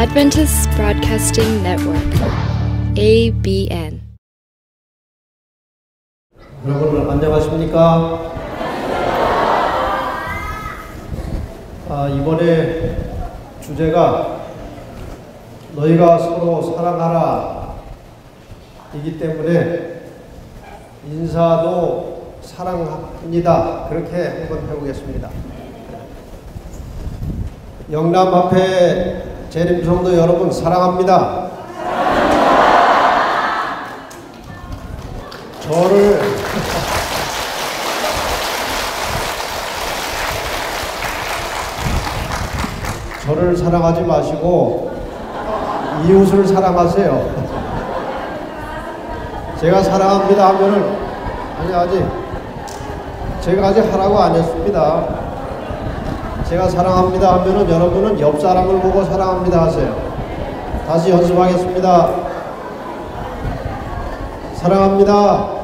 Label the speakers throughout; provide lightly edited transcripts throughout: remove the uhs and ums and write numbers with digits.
Speaker 1: Adventist Broadcasting Network, ABN.
Speaker 2: 여러분 안녕하십니까? 이번에 주제가 너희가 서로 사랑하라 이기 때문에 인사도 사랑합니다. 그렇게 한번 해보겠습니다. 영남 앞에 재림성도 여러분 사랑합니다. 저를 사랑하지 마시고 이웃을 사랑하세요. 제가 사랑합니다 하면은 제가 아직 하라고 안 했습니다. 제가 사랑합니다 하면은 여러분은 옆 사람을 보고 사랑합니다 하세요. 다시 연습하겠습니다. 사랑합니다.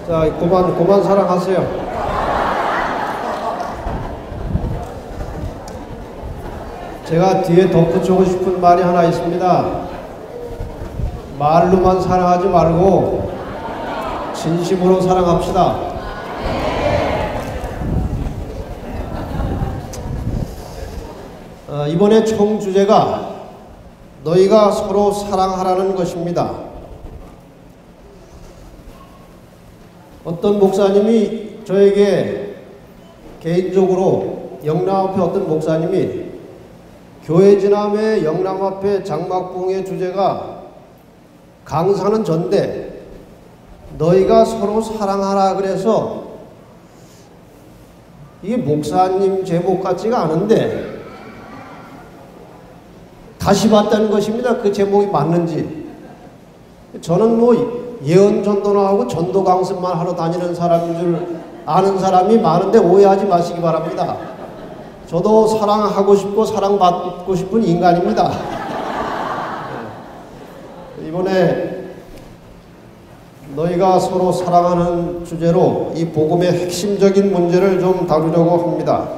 Speaker 2: 자, 그만 사랑하세요. 제가 뒤에 덧붙이고 싶은 말이 하나 있습니다. 말로만 사랑하지 말고 진심으로 사랑합시다. 이번에 총 주제가 너희가 서로 사랑하라는 것입니다. 어떤 목사님이 저에게 개인적으로 영남 앞에 어떤 목사님이 교회 지남의 영남 앞에 장막봉의 주제가 강사는 전데 너희가 서로 사랑하라 그래서 이게 목사님 제목 같지가 않은데 다시 봤다는 것입니다. 그 제목이 맞는지. 저는 예언 전도나 하고 전도 강습만 하러 다니는 사람인 줄 아는 사람이 많은데 오해하지 마시기 바랍니다. 저도 사랑하고 싶고 사랑받고 싶은 인간입니다. 이번에 너희가 서로 사랑하는 주제로 이 복음의 핵심적인 문제를 좀 다루려고 합니다.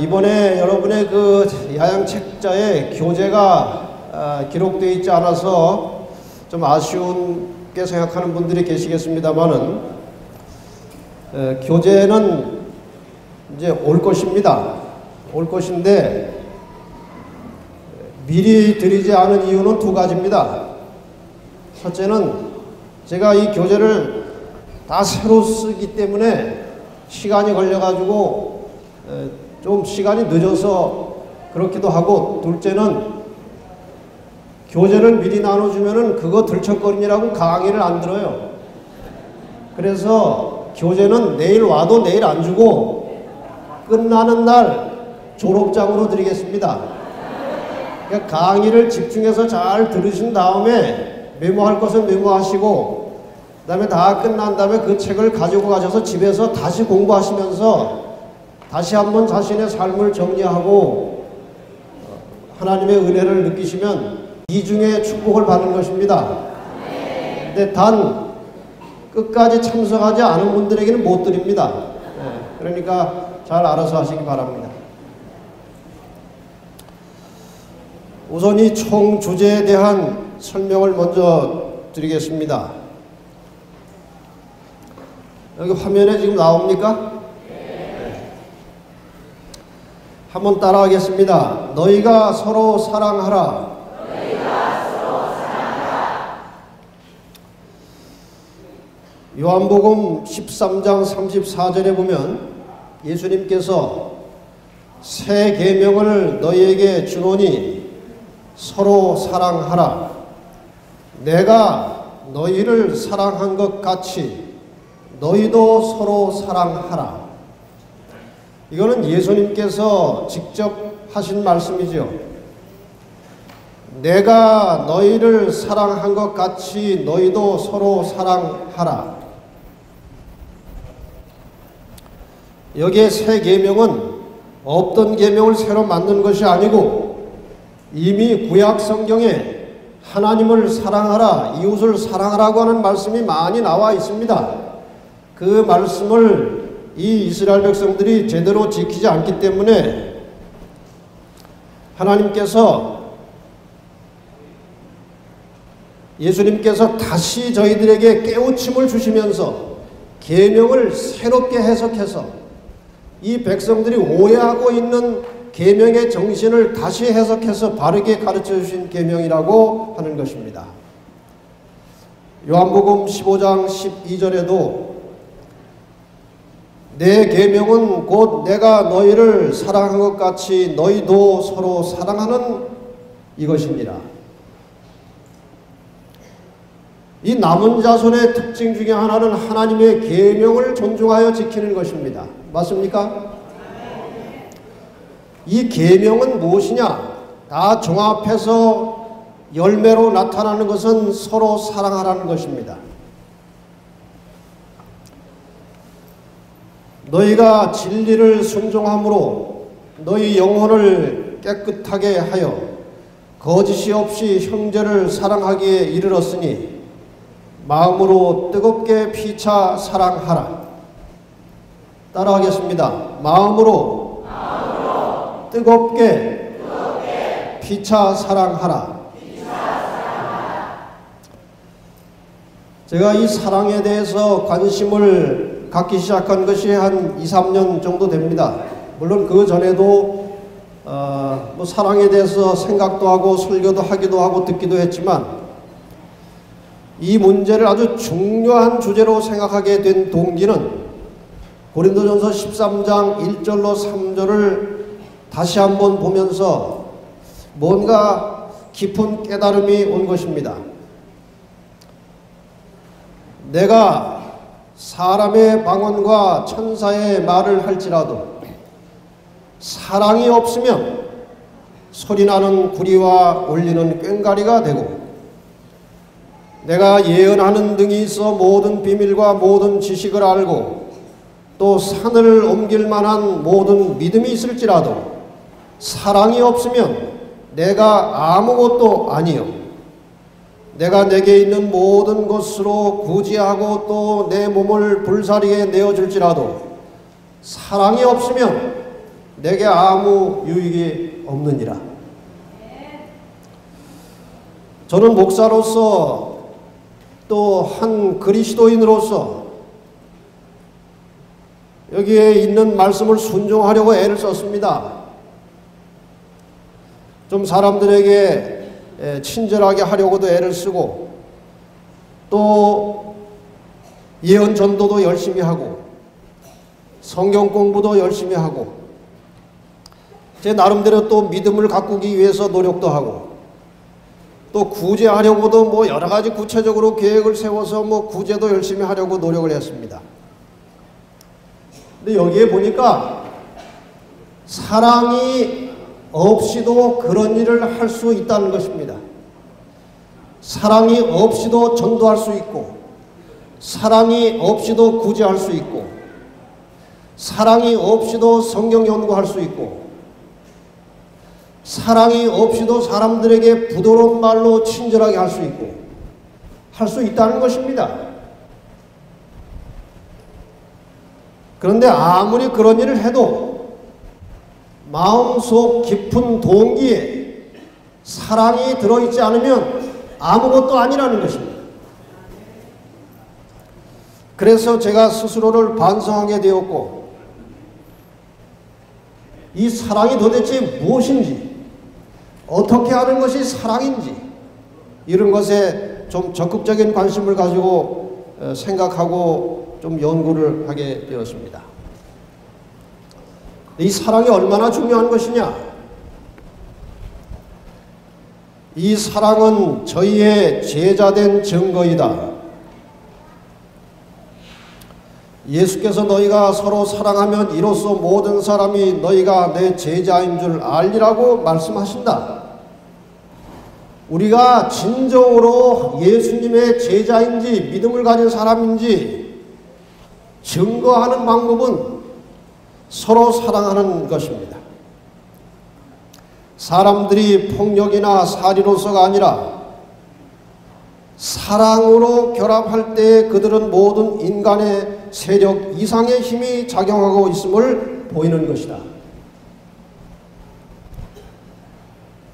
Speaker 2: 이번에 여러분의 그 야양 책자에 교재가 기록되어 있지 않아서 좀 아쉬운게 생각하는 분들이 계시겠습니다만은 교재는 이제 올 것입니다. 올 것인데 미리 드리지 않은 이유는 두 가지입니다. 첫째는 제가 이 교재를 다 새로 쓰기 때문에 시간이 걸려가지고 좀 시간이 늦어서 그렇기도 하고, 둘째는 교재를 미리 나눠주면은 그거 들척거리느라고 강의를 안 들어요. 그래서 교재는 내일 와도 내일 안 주고 끝나는 날 졸업장으로 드리겠습니다. 그러니까 강의를 집중해서 잘 들으신 다음에 메모할 것은 메모하시고, 그 다음에 다 끝난 다음에 그 책을 가지고 가셔서 집에서 다시 공부하시면서 다시 한번 자신의 삶을 정리하고 하나님의 은혜를 느끼시면 이중의 축복을 받는 것입니다. 근데 단 끝까지 참석하지 않은 분들에게는 못 드립니다. 그러니까 잘 알아서 하시기 바랍니다. 우선 이 총 주제에 대한 설명을 먼저 드리겠습니다. 여기 화면에 지금 나옵니까? 네. 한번 따라하겠습니다. 너희가 서로 사랑하라. 요한복음 13장 34절에 보면 예수님께서 새 계명을 너희에게 주노니 서로 사랑하라. 내가 너희를 사랑한 것 같이 너희도 서로 사랑하라. 이거는 예수님께서 직접 하신 말씀이죠. 내가 너희를 사랑한 것 같이 너희도 서로 사랑하라. 여기에 새 계명은 없던 계명을 새로 만든 것이 아니고 이미 구약 성경에 하나님을 사랑하라, 이웃을 사랑하라고 하는 말씀이 많이 나와 있습니다. 그 말씀을 이 이스라엘 백성들이 제대로 지키지 않기 때문에 예수님께서 다시 저희들에게 깨우침을 주시면서 계명을 새롭게 해석해서 이 백성들이 오해하고 있는 계명의 정신을 다시 해석해서 바르게 가르쳐 주신 계명이라고 하는 것입니다. 요한복음 15장 12절에도 내 계명은 곧 내가 너희를 사랑한 것 같이 너희도 서로 사랑하는 이것입니다. 이 남은 자손의 특징 중에 하나는 하나님의 계명을 존중하여 지키는 것입니다. 맞습니까? 이 계명은 무엇이냐? 다 종합해서 열매로 나타나는 것은 서로 사랑하라는 것입니다. 너희가 진리를 순종함으로 너희 영혼을 깨끗하게 하여 거짓이 없이 형제를 사랑하기에 이르렀으니 마음으로 뜨겁게 피차 사랑하라. 따라하겠습니다. 마음으로 뜨겁게 피차 사랑하라. 제가 이 사랑에 대해서 관심을 갖기 시작한 것이 한 2, 3년 정도 됩니다. 물론 그 전에도 사랑에 대해서 생각도 하고 설교도 하기도 하고 듣기도 했지만 이 문제를 아주 중요한 주제로 생각하게 된 동기는 고린도전서 13장 1절로 3절을 다시 한번 보면서 뭔가 깊은 깨달음이 온 것입니다. 내가 사람의 방언과 천사의 말을 할지라도 사랑이 없으면 소리나는 구리와 울리는 꽹과리가 되고 내가 예언하는 등이 있어 모든 비밀과 모든 지식을 알고 또 산을 옮길 만한 모든 믿음이 있을지라도 사랑이 없으면 내가 아무것도 아니요 내가 내게 있는 모든 것으로 구제하고 또 내 몸을 불사르게 내어줄지라도 사랑이 없으면 내게 아무 유익이 없느니라. 저는 목사로서 또 한 그리스도인으로서 여기에 있는 말씀을 순종하려고 애를 썼습니다. 좀 사람들에게 친절하게 하려고도 애를 쓰고 또 예언 전도도 열심히 하고 성경 공부도 열심히 하고 제 나름대로 또 믿음을 가꾸기 위해서 노력도 하고 또 구제하려고도 뭐 여러 가지 구체적으로 계획을 세워서 뭐 구제도 열심히 하려고 노력을 했습니다. 근데 여기에 보니까 사랑이 없이도 그런 일을 할 수 있다는 것입니다. 사랑이 없이도 전도할 수 있고 사랑이 없이도 구제할 수 있고 사랑이 없이도 성경 연구할 수 있고 사랑이 없이도 사람들에게 부드러운 말로 친절하게 할 수 있고 할 수 있다는 것입니다. 그런데 아무리 그런 일을 해도 마음속 깊은 동기에 사랑이 들어있지 않으면 아무것도 아니라는 것입니다. 그래서 제가 스스로를 반성하게 되었고 이 사랑이 도대체 무엇인지 어떻게 하는 것이 사랑인지 이런 것에 좀 적극적인 관심을 가지고 생각하고 좀 연구를 하게 되었습니다. 이 사랑이 얼마나 중요한 것이냐? 이 사랑은 저희의 제자된 증거이다. 예수께서 너희가 서로 사랑하면 이로써 모든 사람이 너희가 내 제자인 줄 알리라고 말씀하신다. 우리가 진정으로 예수님의 제자인지 믿음을 가진 사람인지 증거하는 방법은 서로 사랑하는 것입니다. 사람들이 폭력이나 살인으로서가 아니라 사랑으로 결합할 때 그들은 모든 인간의 세력 이상의 힘이 작용하고 있음을 보이는 것이다.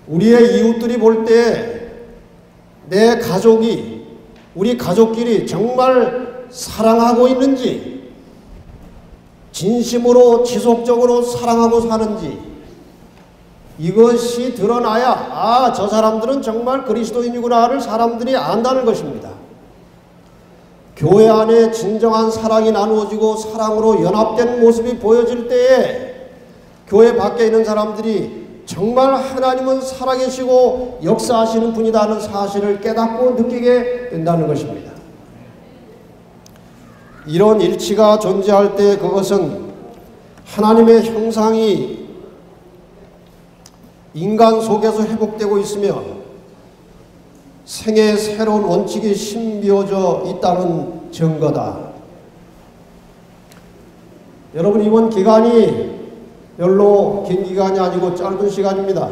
Speaker 2: 우리의 이웃들이 볼 때 내 가족이, 우리 가족끼리 정말 사랑하고 있는지, 진심으로 지속적으로 사랑하고 사는지, 이것이 드러나야 저 사람들은 정말 그리스도인이구나를 사람들이 안다는 것입니다. 교회 안에 진정한 사랑이 나누어지고 사랑으로 연합된 모습이 보여질 때에 교회 밖에 있는 사람들이 정말 하나님은 살아계시고 역사하시는 분이다 하는 사실을 깨닫고 느끼게 된다는 것입니다. 이런 일치가 존재할 때 그것은 하나님의 형상이 인간 속에서 회복되고 있으며 생애의 새로운 원칙이 신비어져 있다는 증거다. 여러분, 이번 기간이 별로 긴 기간이 아니고 짧은 시간입니다.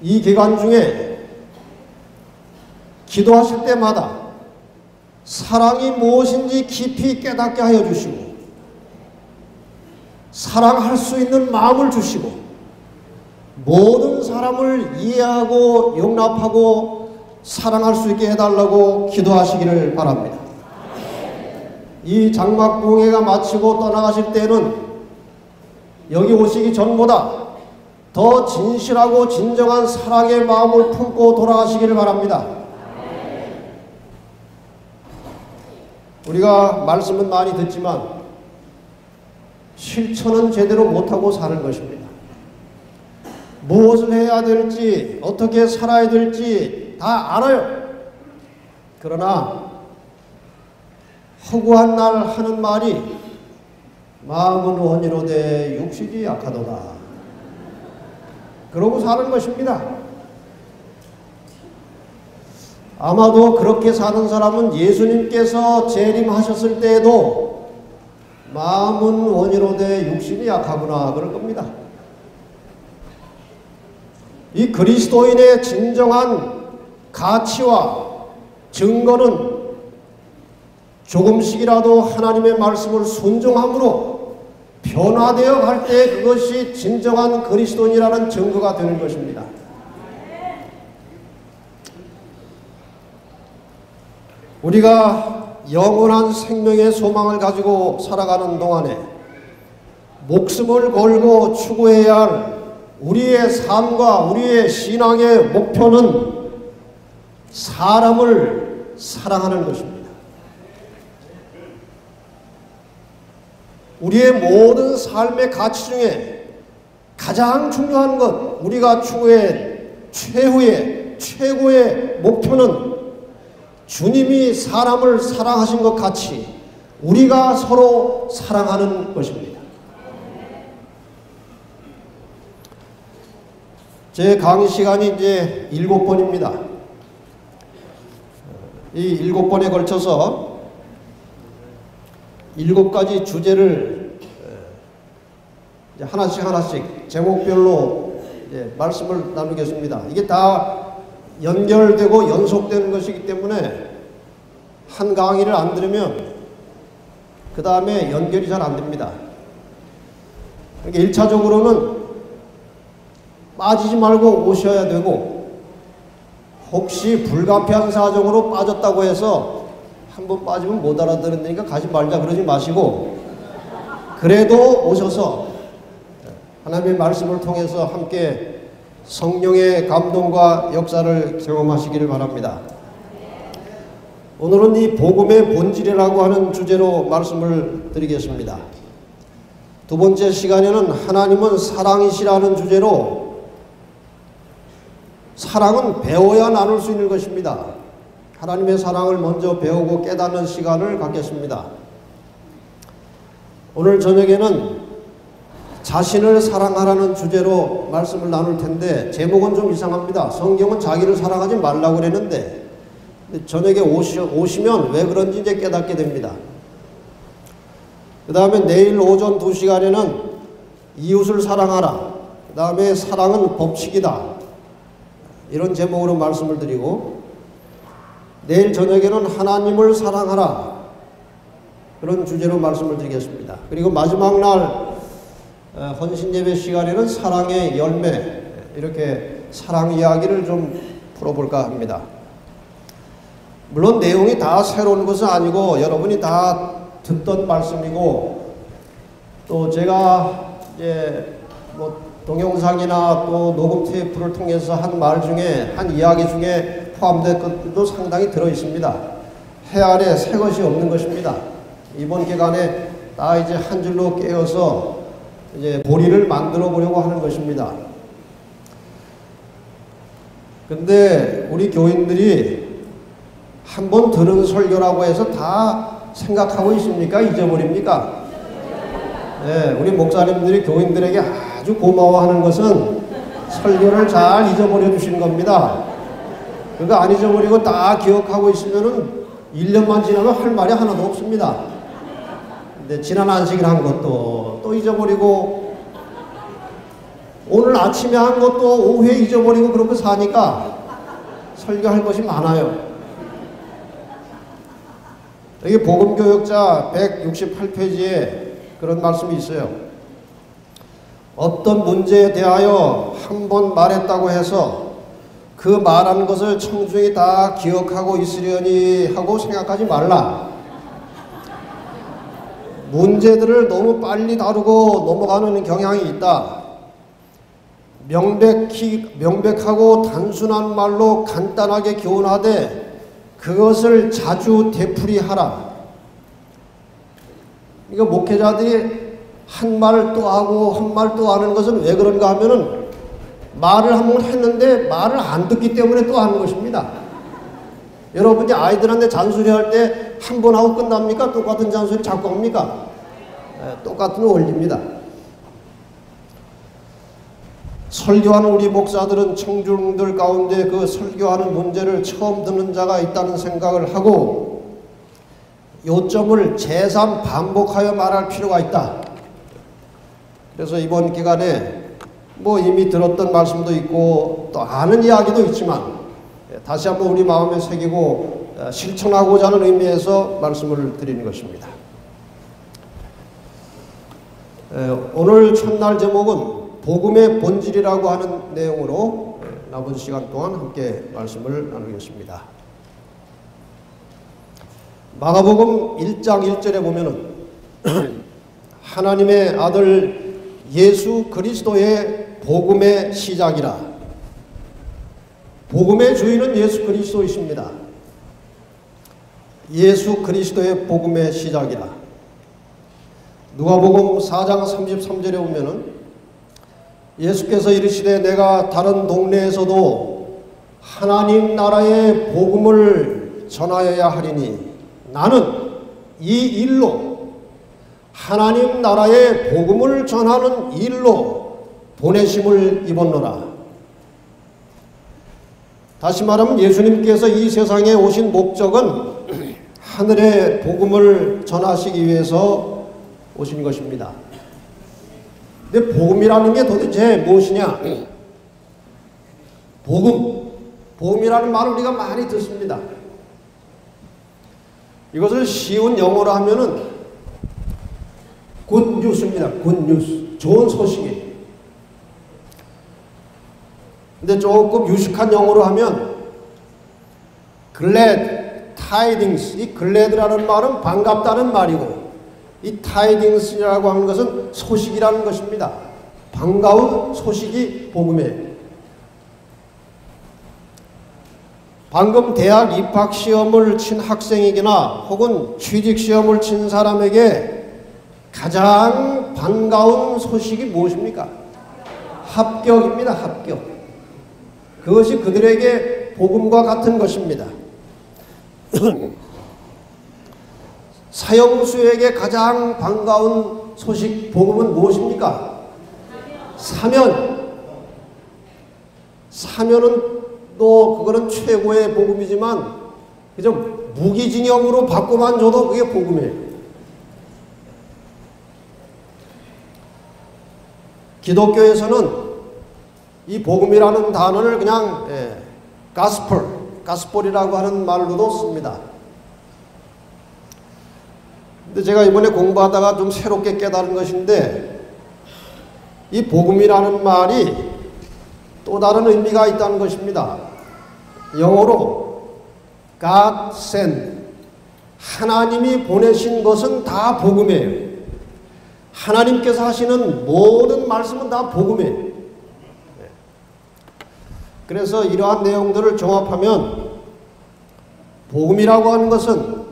Speaker 2: 이 기간 중에 기도하실 때마다 사랑이 무엇인지 깊이 깨닫게 하여 주시고 사랑할 수 있는 마음을 주시고 모든 사람을 이해하고 용납하고 사랑할 수 있게 해달라고 기도하시기를 바랍니다. 이 장막봉회가 마치고 떠나가실 때는 여기 오시기 전보다 더 진실하고 진정한 사랑의 마음을 품고 돌아가시기를 바랍니다. 우리가 말씀은 많이 듣지만 실천은 제대로 못하고 사는 것입니다. 무엇을 해야 될지, 어떻게 살아야 될지 다 알아요. 그러나 허구한 날 하는 말이 마음은 원이로되 육신이 약하도다. 그러고 사는 것입니다. 아마도 그렇게 사는 사람은 예수님께서 재림하셨을 때에도 마음은 원이로되 육신이 약하구나 그럴 겁니다. 이 그리스도인의 진정한 가치와 증거는 조금씩이라도 하나님의 말씀을 순종함으로 변화되어 갈 때 그것이 진정한 그리스도인이라는 증거가 되는 것입니다. 우리가 영원한 생명의 소망을 가지고 살아가는 동안에 목숨을 걸고 추구해야 할 우리의 삶과 우리의 신앙의 목표는 사람을 사랑하는 것입니다. 우리의 모든 삶의 가치 중에 가장 중요한 것, 우리가 추구해 최고의 목표는 주님이 사람을 사랑하신 것 같이 우리가 서로 사랑하는 것입니다. 제 강의 시간이 이제 7번입니다. 이 7번에 걸쳐서 7가지 주제를 이제 하나씩 제목별로 이제 말씀을 나누겠습니다. 이게 다 연결되고 연속되는 것이기 때문에 한 강의를 안 들으면 그 다음에 연결이 잘 안 됩니다. 그러니까 1차적으로는 빠지지 말고 오셔야 되고, 혹시 불가피한 사정으로 빠졌다고 해서 한번 빠지면 못 알아들으니까 가지 말자 그러지 마시고, 그래도 오셔서 하나님의 말씀을 통해서 함께 성령의 감동과 역사를 경험하시기를 바랍니다. 오늘은 이 복음의 본질이라고 하는 주제로 말씀을 드리겠습니다. 두 번째 시간에는 하나님은 사랑이시라는 주제로, 사랑은 배워야 나눌 수 있는 것입니다. 하나님의 사랑을 먼저 배우고 깨닫는 시간을 갖겠습니다. 오늘 저녁에는 자신을 사랑하라는 주제로 말씀을 나눌 텐데, 제목은 좀 이상합니다. 성경은 자기를 사랑하지 말라고 그랬는데 저녁에 오시면 왜 그런지 이제 깨닫게 됩니다. 그 다음에 내일 오전 2시간에는 이웃을 사랑하라, 그 다음에 사랑은 법칙이다, 이런 제목으로 말씀을 드리고, 내일 저녁에는 하나님을 사랑하라, 그런 주제로 말씀을 드리겠습니다. 그리고 마지막 날 헌신예배 시간에는 사랑의 열매, 이렇게 사랑 이야기를 좀 풀어볼까 합니다. 물론 내용이 다 새로운 것은 아니고 여러분이 다 듣던 말씀이고, 또 제가 이제 뭐 동영상이나 또 녹음 테이프를 통해서 한 말 중에, 한 이야기 중에 포함된 것들도 상당히 들어 있습니다. 해 아래 새 것이 없는 것입니다. 이번 기간에 다 이제 한 줄로 깨어서 이제 보리를 만들어 보려고 하는 것입니다. 근데 우리 교인들이 한번 들은 설교라고 해서 다 생각하고 있습니까? 잊어버립니까? 네, 우리 목사님들이 교인들에게 아주 고마워하는 것은 설교를 잘 잊어버려 주시는 겁니다. 그거 안 잊어버리고 다 기억하고 있으면은 1년만 지나면 할 말이 하나도 없습니다. 근데 지난 안식일 한 것도 또 잊어버리고, 오늘 아침에 한 것도 오후에 잊어버리고, 그렇게 사니까 설교할 것이 많아요. 여기 복음교역자 168페이지에 그런 말씀이 있어요. 어떤 문제에 대하여 한 번 말했다고 해서 그 말한 것을 청중이 다 기억하고 있으려니 하고 생각하지 말라. 문제들을 너무 빨리 다루고 넘어가는 경향이 있다. 명백하고 단순한 말로 간단하게 교훈하되 그것을 자주 되풀이하라. 이거 목회자들이 한 말 또 하고 한 말 또 하는 것은 왜 그런가 하면은 말을 한 번 했는데 말을 안 듣기 때문에 또 하는 것입니다. 여러분이 아이들한테 잔소리할 때 한 번 하고 끝납니까? 똑같은 잔소리 자꾸 합니까? 똑같은 원리입니다. 설교하는 우리 목사들은 청중들 가운데 그 설교하는 문제를 처음 듣는 자가 있다는 생각을 하고 요점을 재삼 반복하여 말할 필요가 있다. 그래서 이번 기간에 뭐 이미 들었던 말씀도 있고 또 아는 이야기도 있지만 다시 한번 우리 마음에 새기고 실천하고자 하는 의미에서 말씀을 드리는 것입니다. 오늘 첫날 제목은 복음의 본질이라고 하는 내용으로 남은 시간 동안 함께 말씀을 나누겠습니다. 마가복음 1장 1절에 보면은 하나님의 아들 예수 그리스도의 복음의 시작이라. 복음의 주인은 예수 그리스도이십니다. 예수 그리스도의 복음의 시작이라. 누가복음 4장 33절에 보면은 예수께서 이르시되 내가 다른 동네에서도 하나님 나라의 복음을 전하여야 하리니 나는 이 일로 하나님 나라의 복음을 전하는 일로 보내심을 입었노라. 다시 말하면 예수님께서 이 세상에 오신 목적은 하늘의 복음을 전하시기 위해서 오신 것입니다. 근데 복음이라는 게 도대체 무엇이냐? 복음이라는 말을 우리가 많이 듣습니다. 이것을 쉬운 영어로 하면은 굿뉴스입니다. 굿뉴스. 좋은 소식이에요. 근데 조금 유식한 영어로 하면 glad tidings. 이 glad라는 말은 반갑다는 말이고 이 tidings라고 하는 것은 소식이라는 것입니다. 반가운 소식이 복음이에요. 방금 대학 입학 시험을 친 학생이거나 혹은 취직 시험을 친 사람에게 가장 반가운 소식이 무엇입니까? 합격입니다. 합격. 그것이 그들에게 복음과 같은 것입니다. 사형수에게 가장 반가운 소식, 복음은 무엇입니까? 사면은 또 그거는 최고의 복음이지만 그저 무기징역으로 받고만 줘도 그게 복음이에요. 기독교에서는 이 복음이라는 단어를 그냥 gospel, 가스폴이라고 하는 말로도 씁니다. 근데 제가 이번에 공부하다가 좀 새롭게 깨달은 것인데, 이 복음이라는 말이 또 다른 의미가 있다는 것입니다. 영어로 God sent, 하나님이 보내신 것은 다 복음이에요. 하나님께서 하시는 모든 말씀은 다 복음이에요. 그래서 이러한 내용들을 종합하면 복음이라고 하는 것은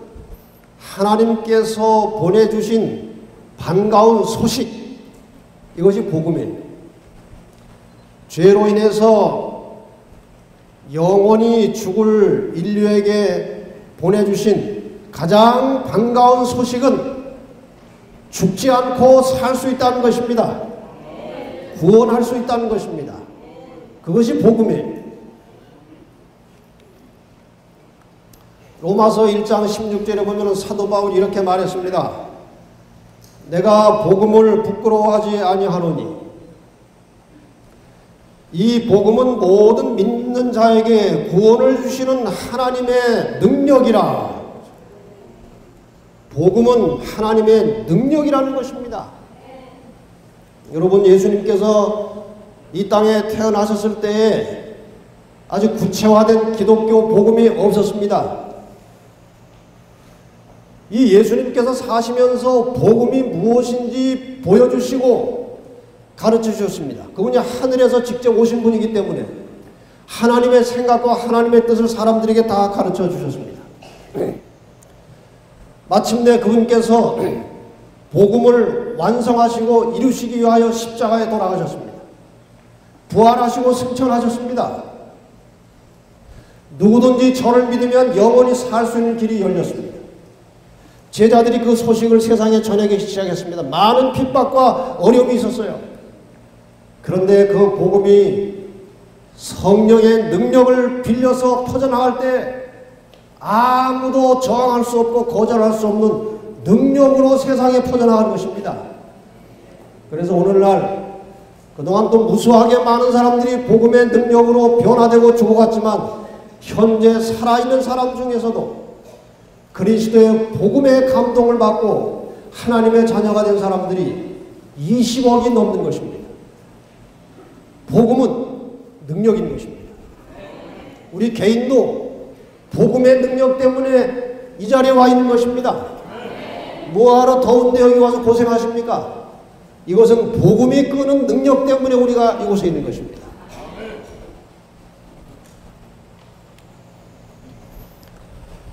Speaker 2: 하나님께서 보내주신 반가운 소식, 이것이 복음이에요. 죄로 인해서 영원히 죽을 인류에게 보내주신 가장 반가운 소식은 죽지 않고 살 수 있다는 것입니다. 구원할 수 있다는 것입니다. 그것이 복음이에요. 로마서 1장 16절에 보면 사도 바울이 이렇게 말했습니다. 내가 복음을 부끄러워하지 아니하노니, 이 복음은 모든 믿는 자에게 구원을 주시는 하나님의 능력이라. 복음은 하나님의 능력이라는 것입니다. 여러분, 예수님께서 이 땅에 태어나셨을 때에 아주 구체화된 기독교 복음이 없었습니다. 이 예수님께서 사시면서 복음이 무엇인지 보여주시고 가르쳐 주셨습니다. 그분이 하늘에서 직접 오신 분이기 때문에 하나님의 생각과 하나님의 뜻을 사람들에게 다 가르쳐 주셨습니다. 마침내 그분께서 복음을 완성하시고 이루시기 위하여 십자가에 돌아가셨습니다. 부활하시고 승천하셨습니다. 누구든지 저를 믿으면 영원히 살 수 있는 길이 열렸습니다. 제자들이 그 소식을 세상에 전하기 시작했습니다. 많은 핍박과 어려움이 있었어요. 그런데 그 복음이 성령의 능력을 빌려서 퍼져나갈 때 아무도 저항할 수 없고 거절할 수 없는 능력으로 세상에 퍼져나가는 것입니다. 그래서 오늘날 그동안 또 무수하게 많은 사람들이 복음의 능력으로 변화되고 죽어갔지만 현재 살아있는 사람 중에서도 그리스도의 복음의 감동을 받고 하나님의 자녀가 된 사람들이 20억이 넘는 것입니다. 복음은 능력인 것입니다. 우리 개인도 복음의 능력 때문에 이 자리에 와 있는 것입니다. 뭐하러 더운데 여기 와서 고생하십니까? 이것은 복음이 끄는 능력 때문에 우리가 이곳에 있는 것입니다.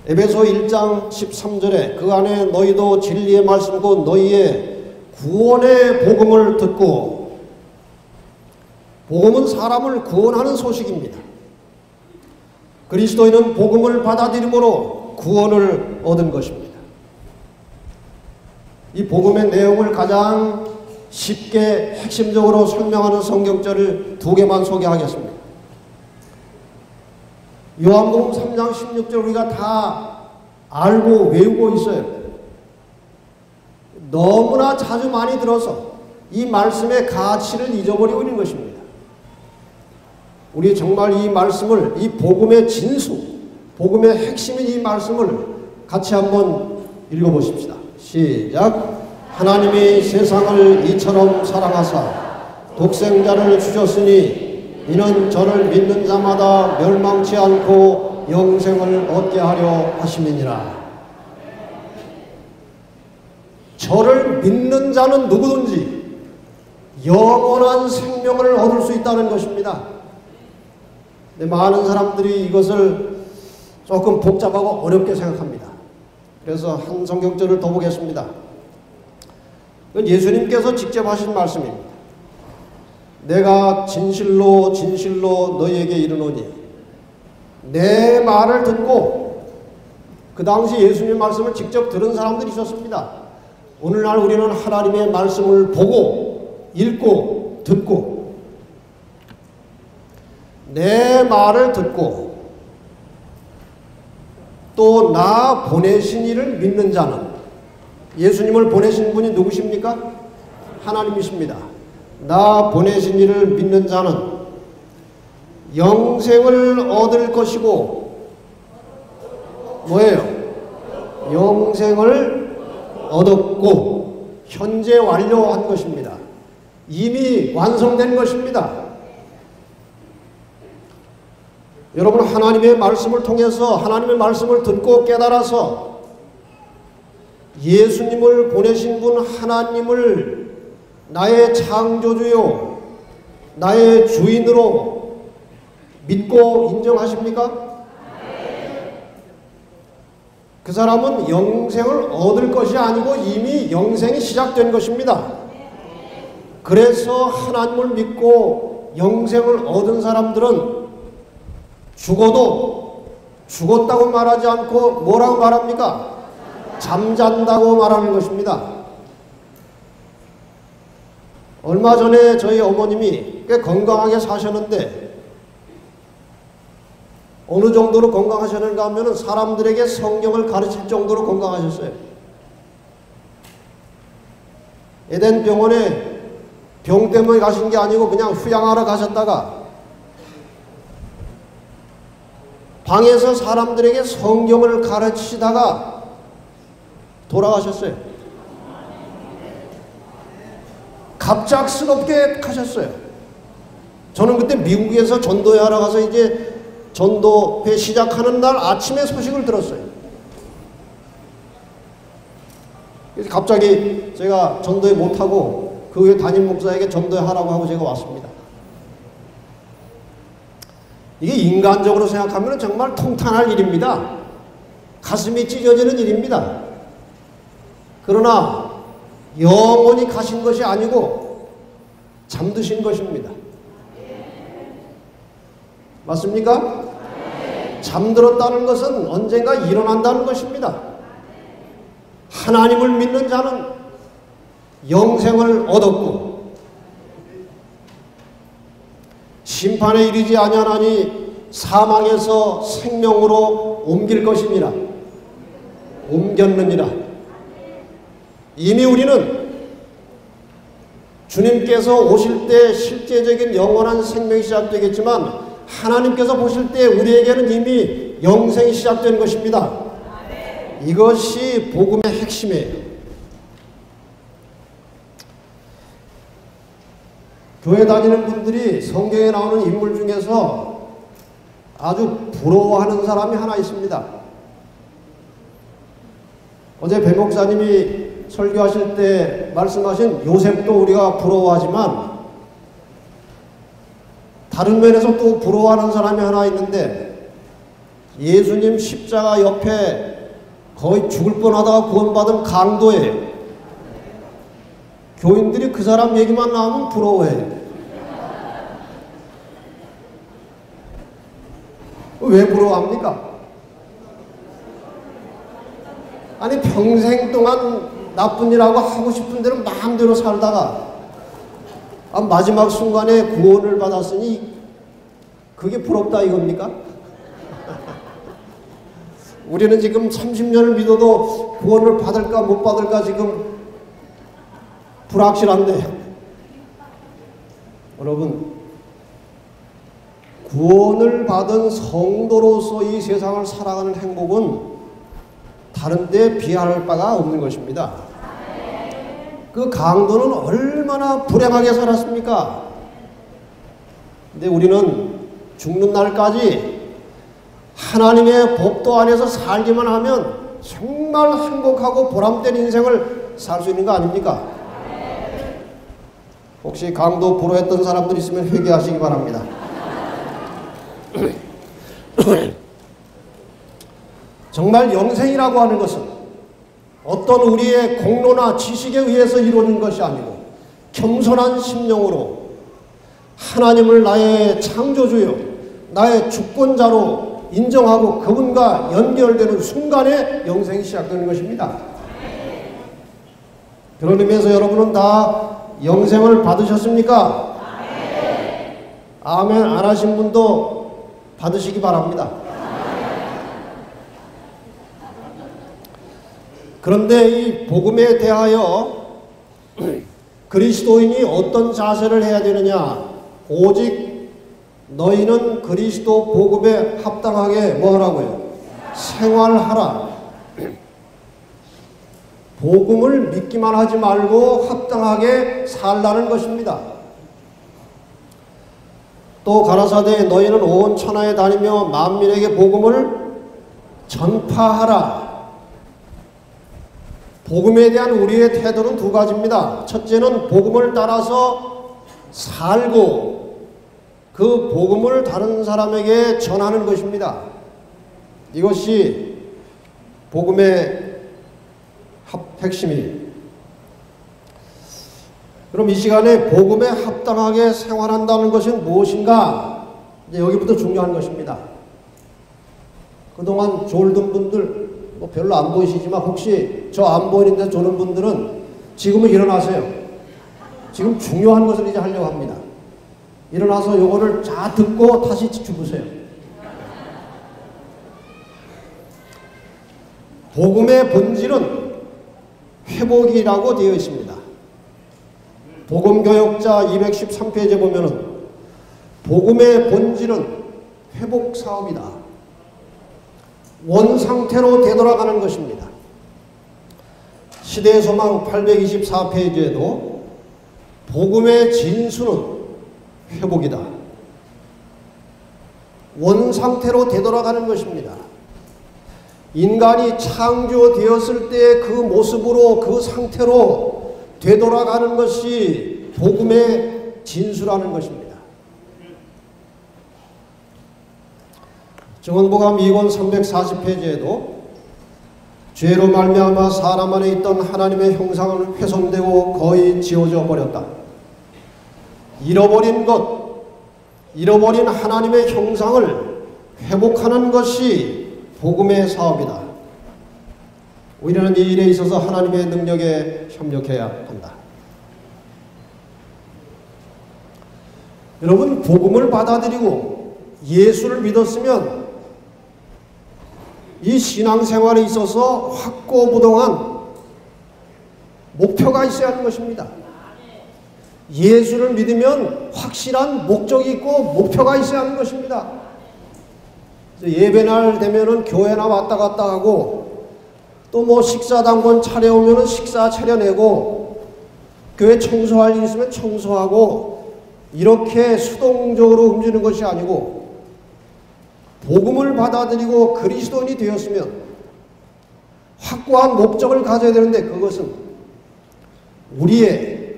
Speaker 2: 에베소 1장 13절에 그 안에 너희도 진리의 말씀 곧 너희의 구원의 복음을 듣고, 복음은 사람을 구원하는 소식입니다. 그리스도인은 복음을 받아들임으로 구원을 얻은 것입니다. 이 복음의 내용을 가장 쉽게 핵심적으로 설명하는 성경절을 두 개만 소개하겠습니다. 요한복음 3장 16절 우리가 다 알고 외우고 있어요. 너무나 자주 많이 들어서 이 말씀의 가치를 잊어버리고 있는 것입니다. 우리 정말 이 말씀을, 이 복음의 진수, 복음의 핵심인 이 말씀을 같이 한번 읽어보십시다. 시작. 하나님이 세상을 이처럼 사랑하사 독생자를 주셨으니 이는 저를 믿는 자마다 멸망치 않고 영생을 얻게 하려 하심이니라. 저를 믿는 자는 누구든지 영원한 생명을 얻을 수 있다는 것입니다. 근데 많은 사람들이 이것을 조금 복잡하고 어렵게 생각합니다. 그래서 한 성경절을 더 보겠습니다. 예수님께서 직접 하신 말씀입니다. 내가 진실로 진실로 너희에게 이르노니, 내 말을 듣고, 그 당시 예수님 말씀을 직접 들은 사람들이 있었습니다. 오늘날 우리는 하나님의 말씀을 보고 읽고 듣고, 내 말을 듣고 또 나 보내신 이를 믿는 자는, 예수님을 보내신 분이 누구십니까? 하나님이십니다. 나 보내신 이를 믿는 자는 영생을 얻을 것이고 뭐예요? 영생을 얻었고 현재 완료한 것입니다. 이미 완성된 것입니다. 여러분, 하나님의 말씀을 통해서 하나님의 말씀을 듣고 깨달아서 예수님을 보내신 분 하나님을 나의 창조주요 나의 주인으로 믿고 인정하십니까? 그 사람은 영생을 얻을 것이 아니고 이미 영생이 시작된 것입니다. 그래서 하나님을 믿고 영생을 얻은 사람들은 죽어도 죽었다고 말하지 않고 뭐라고 말합니까? 잠잔다고 말하는 것입니다. 얼마 전에 저희 어머님이 꽤 건강하게 사셨는데 어느 정도로 건강하셨는가 하면 사람들에게 성경을 가르칠 정도로 건강하셨어요. 에덴 병원에 병 때문에 가신 게 아니고 그냥 휴양하러 가셨다가 방에서 사람들에게 성경을 가르치시다가 돌아가셨어요. 갑작스럽게 가셨어요. 저는 그때 미국에서 전도회 하러 가서 이제 전도회 시작하는 날 아침에 소식을 들었어요. 그래서 갑자기 제가 전도회 못하고 그 후에 담임 목사에게 전도회 하라고 하고 제가 왔습니다. 이게 인간적으로 생각하면 정말 통탄할 일입니다. 가슴이 찢어지는 일입니다. 그러나 영원히 가신 것이 아니고 잠드신 것입니다. 맞습니까? 잠들었다는 것은 언젠가 일어난다는 것입니다. 하나님을 믿는 자는 영생을 얻었고 심판에 이르지 아니하나니 사망에서 생명으로 옮길 것이니라. 옮겼느니라. 이미 우리는 주님께서 오실 때 실제적인 영원한 생명이 시작되겠지만 하나님께서 보실 때 우리에게는 이미 영생이 시작된 것입니다. 이것이 복음의 핵심이에요. 교회 다니는 분들이 성경에 나오는 인물 중에서 아주 부러워하는 사람이 하나 있습니다. 어제 배 목사님이 설교하실 때 말씀하신 요셉도 우리가 부러워하지만 다른 면에서 또 부러워하는 사람이 하나 있는데 예수님 십자가 옆에 거의 죽을 뻔하다가 구원받은 강도예요. 교인들이 그 사람 얘기만 나오면 부러워해요. 왜 부러워합니까? 아니 평생 동안 나쁜 일하고 하고 싶은 대로 마음대로 살다가 마지막 순간에 구원을 받았으니 그게 부럽다 이겁니까? 우리는 지금 30년을 믿어도 구원을 받을까 못 받을까 지금 불확실한데 여러분 구원을 받은 성도로서 이 세상을 살아가는 행복은 다른 데 비할 바가 없는 것입니다. 그 강도는 얼마나 불행하게 살았습니까? 근데 우리는 죽는 날까지 하나님의 법도 안에서 살기만 하면 정말 행복하고 보람된 인생을 살 수 있는 거 아닙니까? 혹시 강도 부러워했던 사람들 있으면 회개하시기 바랍니다. 정말 영생이라고 하는 것은 어떤 우리의 공로나 지식에 의해서 이루어진 것이 아니고 겸손한 심령으로 하나님을 나의 창조주요 나의 주권자로 인정하고 그분과 연결되는 순간에 영생이 시작되는 것입니다. 그런 의미에서 여러분은 다 영생을 받으셨습니까? 아멘 안 하신 분도 받으시기 바랍니다. 그런데 이 복음에 대하여 그리스도인이 어떤 자세를 해야 되느냐? 오직 너희는 그리스도 복음에 합당하게 뭐 하라고요? 생활하라. 복음을 믿기만 하지 말고 합당하게 살라는 것입니다. 또 가라사대 너희는 온 천하에 다니며 만민에게 복음을 전파하라. 복음에 대한 우리의 태도는 두 가지입니다. 첫째는 복음을 따라서 살고 그 복음을 다른 사람에게 전하는 것입니다. 이것이 복음의 핵심이에요. 그럼 이 시간에 복음에 합당하게 생활한다는 것은 무엇인가? 이제 여기부터 중요한 것입니다. 그동안 졸던 분들 뭐 별로 안 보이시지만 혹시 저 안 보이는데 조는 분들은 지금은 일어나세요. 지금 중요한 것을 이제 하려고 합니다. 일어나서 요거를 잘 듣고 다시 주무세요. 복음의 본질은 회복이라고 되어 있습니다. 복음교역자 213페이지에 보면은 복음의 본질은 회복 사업이다. 원상태로 되돌아가는 것입니다. 시대의 소망 824페이지에도 복음의 진수는 회복이다. 원상태로 되돌아가는 것입니다. 인간이 창조되었을 때 그 모습으로 그 상태로 되돌아가는 것이 복음의 진수라는 것입니다. 증언복음 2권 340페이지에도 죄로 말미암아 사람 안에 있던 하나님의 형상은 훼손되고 거의 지워져 버렸다. 잃어버린 하나님의 형상을 회복하는 것이 복음의 사업이다. 우리는 이 일에 있어서 하나님의 능력에 협력해야 한다. 여러분, 복음을 받아들이고 예수를 믿었으면 이 신앙생활에 있어서 확고부동한 목표가 있어야 하는 것입니다. 예수를 믿으면 확실한 목적이 있고 목표가 있어야 하는 것입니다. 예배날 되면은 교회나 왔다 갔다 하고 또 뭐 식사당번 차려오면은 식사 차려내고 교회 청소할 일 있으면 청소하고 이렇게 수동적으로 움직이는 것이 아니고 복음을 받아들이고 그리스도인이 되었으면 확고한 목적을 가져야 되는데 그것은 우리의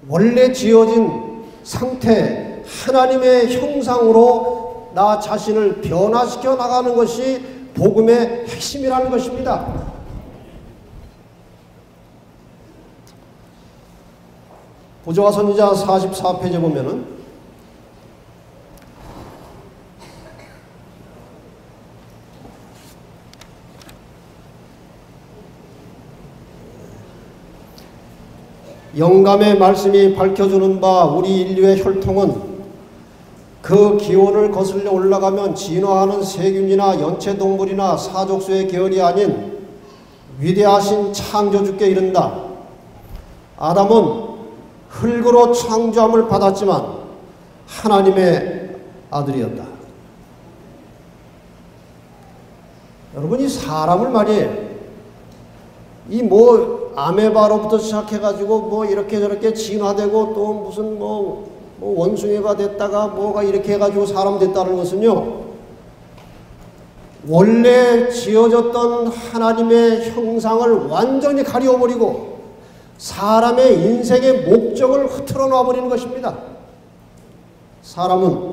Speaker 2: 원래 지어진 상태 하나님의 형상으로 나 자신을 변화시켜 나가는 것이 복음의 핵심이라는 것입니다. 부조와 선지자 44페이지에 보면은 영감의 말씀이 밝혀주는 바 우리 인류의 혈통은 그 기원을 거슬려 올라가면 진화하는 세균이나 연체동물이나 사족수의 계열이 아닌 위대하신 창조주께 이른다. 아담은 흙으로 창조함을 받았지만 하나님의 아들이었다. 여러분, 이 사람을 말이에요. 이 뭐 아메바로부터 시작해가지고 뭐 이렇게 저렇게 진화되고 또 무슨 뭐 원숭이가 됐다가 뭐가 이렇게 해가지고 사람 됐다는 것은요, 원래 지어졌던 하나님의 형상을 완전히 가려버리고 사람의 인생의 목적을 흐트러 놔버리는 것입니다. 사람은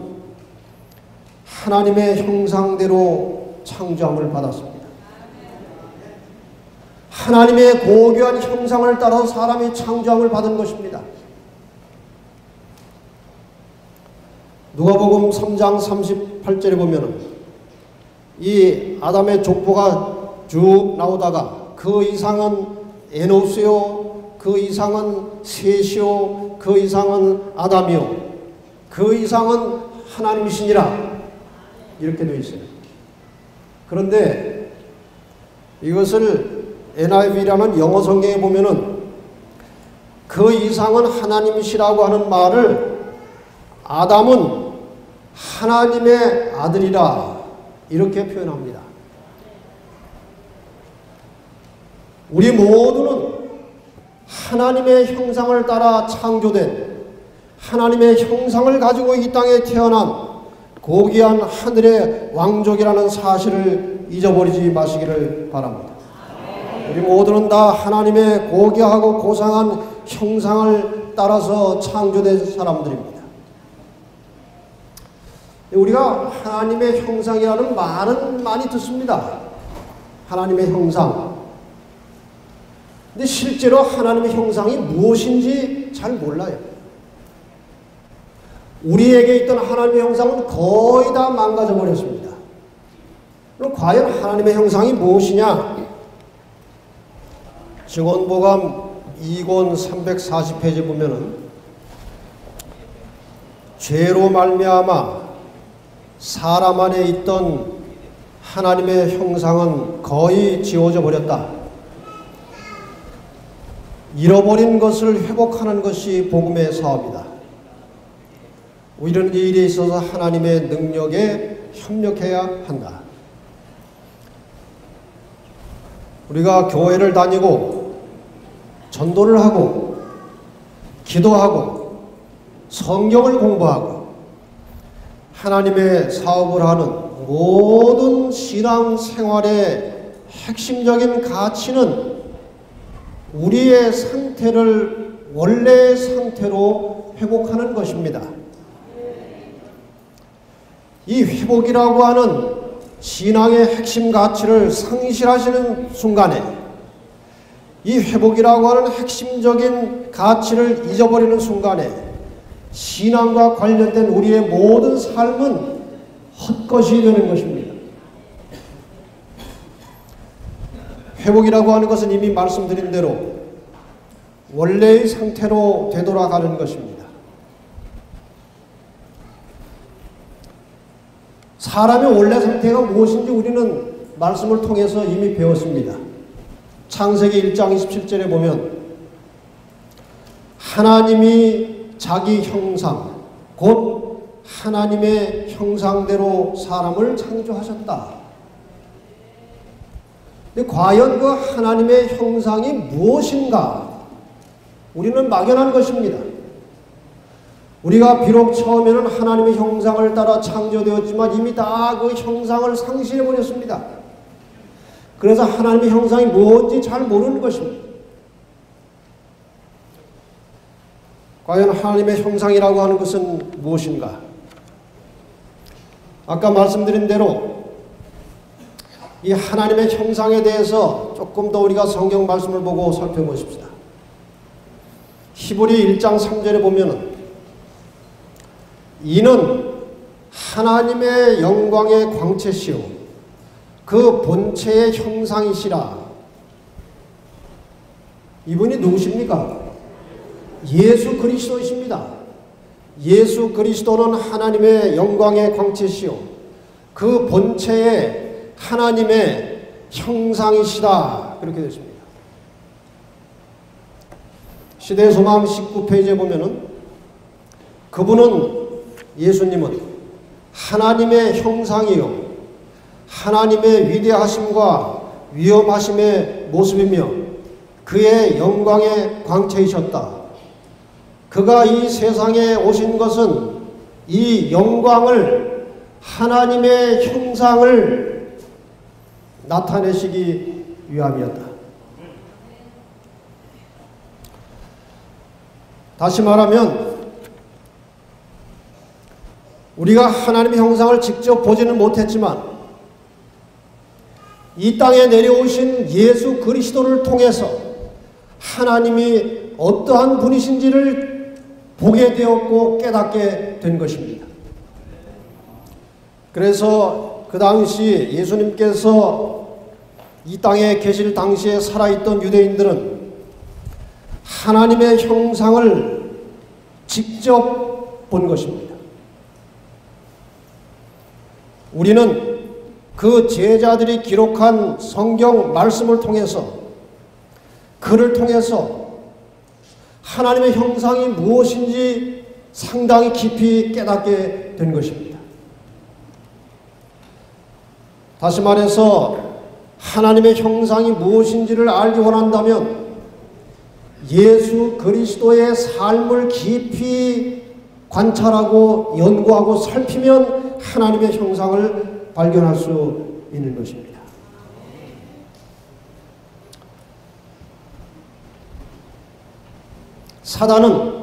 Speaker 2: 하나님의 형상대로 창조함을 받았습니다. 하나님의 고귀한 형상을 따라서 사람이 창조함을 받은 것입니다. 누가복음 3장 38절에 보면은 이 아담의 족보가 쭉 나오다가 그 이상은 에노스요, 그 이상은 셋이요, 그 이상은 아담이요, 그 이상은 하나님이시니라 이렇게 되어 있어요. 그런데 이것을 NIV라는 영어 성경에 보면은 그 이상은 하나님이시라고 하는 말을 아담은 하나님의 아들이라 이렇게 표현합니다. 우리 모두는 하나님의 형상을 따라 창조된 하나님의 형상을 가지고 이 땅에 태어난 고귀한 하늘의 왕족이라는 사실을 잊어버리지 마시기를 바랍니다. 우리 모두는 다 하나님의 고귀하고 고상한 형상을 따라서 창조된 사람들입니다. 우리가 하나님의 형상이라는 말은 많이 듣습니다. 하나님의 형상. 근데 실제로 하나님의 형상이 무엇인지 잘 몰라요. 우리에게 있던 하나님의 형상은 거의 다 망가져 버렸습니다. 그럼 과연 하나님의 형상이 무엇이냐? 증언보감 2권 340페이지 보면은 죄로 말미암아 사람 안에 있던 하나님의 형상은 거의 지워져 버렸다. 잃어버린 것을 회복하는 것이 복음의 사업이다. 이런 일에 있어서 하나님의 능력에 협력해야 한다. 우리가 교회를 다니고 전도를 하고 기도하고 성경을 공부하고 하나님의 사업을 하는 모든 신앙 생활의 핵심적인 가치는 우리의 상태를 원래의 상태로 회복하는 것입니다. 이 회복이라고 하는 신앙의 핵심 가치를 상실하시는 순간에, 이 회복이라고 하는 핵심적인 가치를 잊어버리는 순간에 신앙과 관련된 우리의 모든 삶은 헛것이 되는 것입니다. 회복이라고 하는 것은 이미 말씀드린 대로 원래의 상태로 되돌아가는 것입니다. 사람의 원래 상태가 무엇인지 우리는 말씀을 통해서 이미 배웠습니다. 창세기 1장 27절에 보면 하나님이 자기 형상, 곧 하나님의 형상대로 사람을 창조하셨다. 근데 과연 그 하나님의 형상이 무엇인가? 우리는 막연한 것입니다. 우리가 비록 처음에는 하나님의 형상을 따라 창조되었지만 이미 다 그 형상을 상실해버렸습니다. 그래서 하나님의 형상이 뭔지 잘 모르는 것입니다. 과연 하나님의 형상이라고 하는 것은 무엇인가? 아까 말씀드린 대로 이 하나님의 형상에 대해서 조금 더 우리가 성경 말씀을 보고 살펴보십시다. 히브리 1장 3절에 보면은 이는 하나님의 영광의 광채시요 그 본체의 형상이시라. 이분이 누구십니까? 예수 그리스도이십니다. 예수 그리스도는 하나님의 영광의 광채시요 그 본체의 하나님의 형상이시다. 그렇게 되십니다. 시대소망 19페이지에 보면은 그분은 예수님은 하나님의 형상이요 하나님의 위대하심과 위엄하심의 모습이며 그의 영광의 광채이셨다. 그가 이 세상에 오신 것은 이 영광을 하나님의 형상을 나타내시기 위함이었다. 다시 말하면 우리가 하나님의 형상을 직접 보지는 못했지만 이 땅에 내려오신 예수 그리스도를 통해서 하나님이 어떠한 분이신지를 보게 되었고 깨닫게 된 것입니다. 그래서 그 당시 예수님께서 이 땅에 계실 당시에 살아있던 유대인들은 하나님의 형상을 직접 본 것입니다. 우리는 그 제자들이 기록한 성경 말씀을 통해서 그를 통해서 하나님의 형상이 무엇인지 상당히 깊이 깨닫게 된 것입니다. 다시 말해서 하나님의 형상이 무엇인지를 알기 원한다면 예수 그리스도의 삶을 깊이 관찰하고 연구하고 살피면 하나님의 형상을 발견할 수 있는 것입니다. 사단은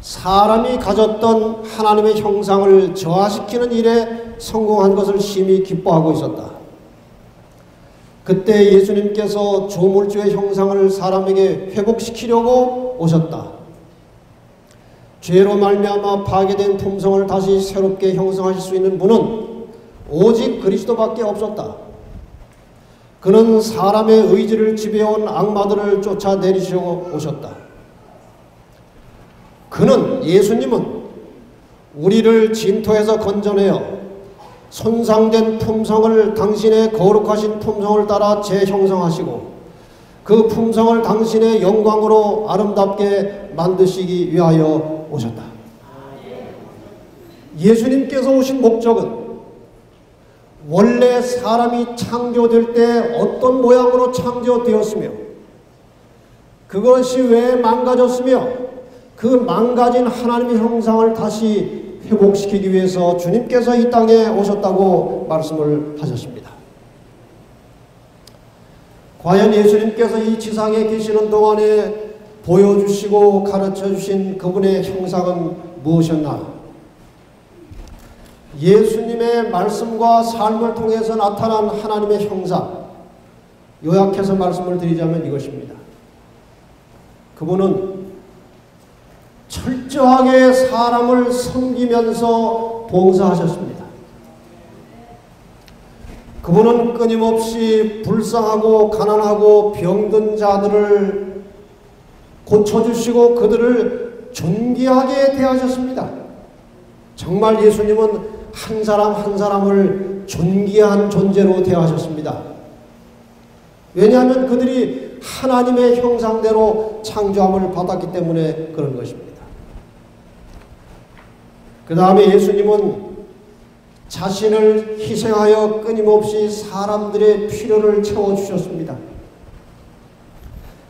Speaker 2: 사람이 가졌던 하나님의 형상을 저하시키는 일에 성공한 것을 심히 기뻐하고 있었다. 그때 예수님께서 조물주의 형상을 사람에게 회복시키려고 오셨다. 죄로 말미암아 파괴된 품성을 다시 새롭게 형성하실 수 있는 분은 오직 그리스도밖에 없었다. 그는 사람의 의지를 지배해온 악마들을 쫓아내리시고 오셨다. 예수님은 우리를 진토에서 건져내어 손상된 품성을 당신의 거룩하신 품성을 따라 재형성하시고 그 품성을 당신의 영광으로 아름답게 만드시기 위하여 오셨다. 예수님께서 오신 목적은 원래 사람이 창조될 때 어떤 모양으로 창조되었으며 그것이 왜 망가졌으며 그 망가진 하나님의 형상을 다시 회복시키기 위해서 주님께서 이 땅에 오셨다고 말씀을 하셨습니다. 과연 예수님께서 이 지상에 계시는 동안에 보여주시고 가르쳐주신 그분의 형상은 무엇이었나? 예수님의 말씀과 삶을 통해서 나타난 하나님의 형상, 요약해서 말씀을 드리자면 이것입니다. 그분은 철저하게 사람을 섬기면서 봉사하셨습니다. 그분은 끊임없이 불쌍하고 가난하고 병든 자들을 고쳐주시고 그들을 존귀하게 대하셨습니다. 정말 예수님은 한 사람 한 사람을 존귀한 존재로 대하셨습니다. 왜냐하면 그들이 하나님의 형상대로 창조함을 받았기 때문에 그런 것입니다. 그 다음에 예수님은 자신을 희생하여 끊임없이 사람들의 필요를 채워주셨습니다.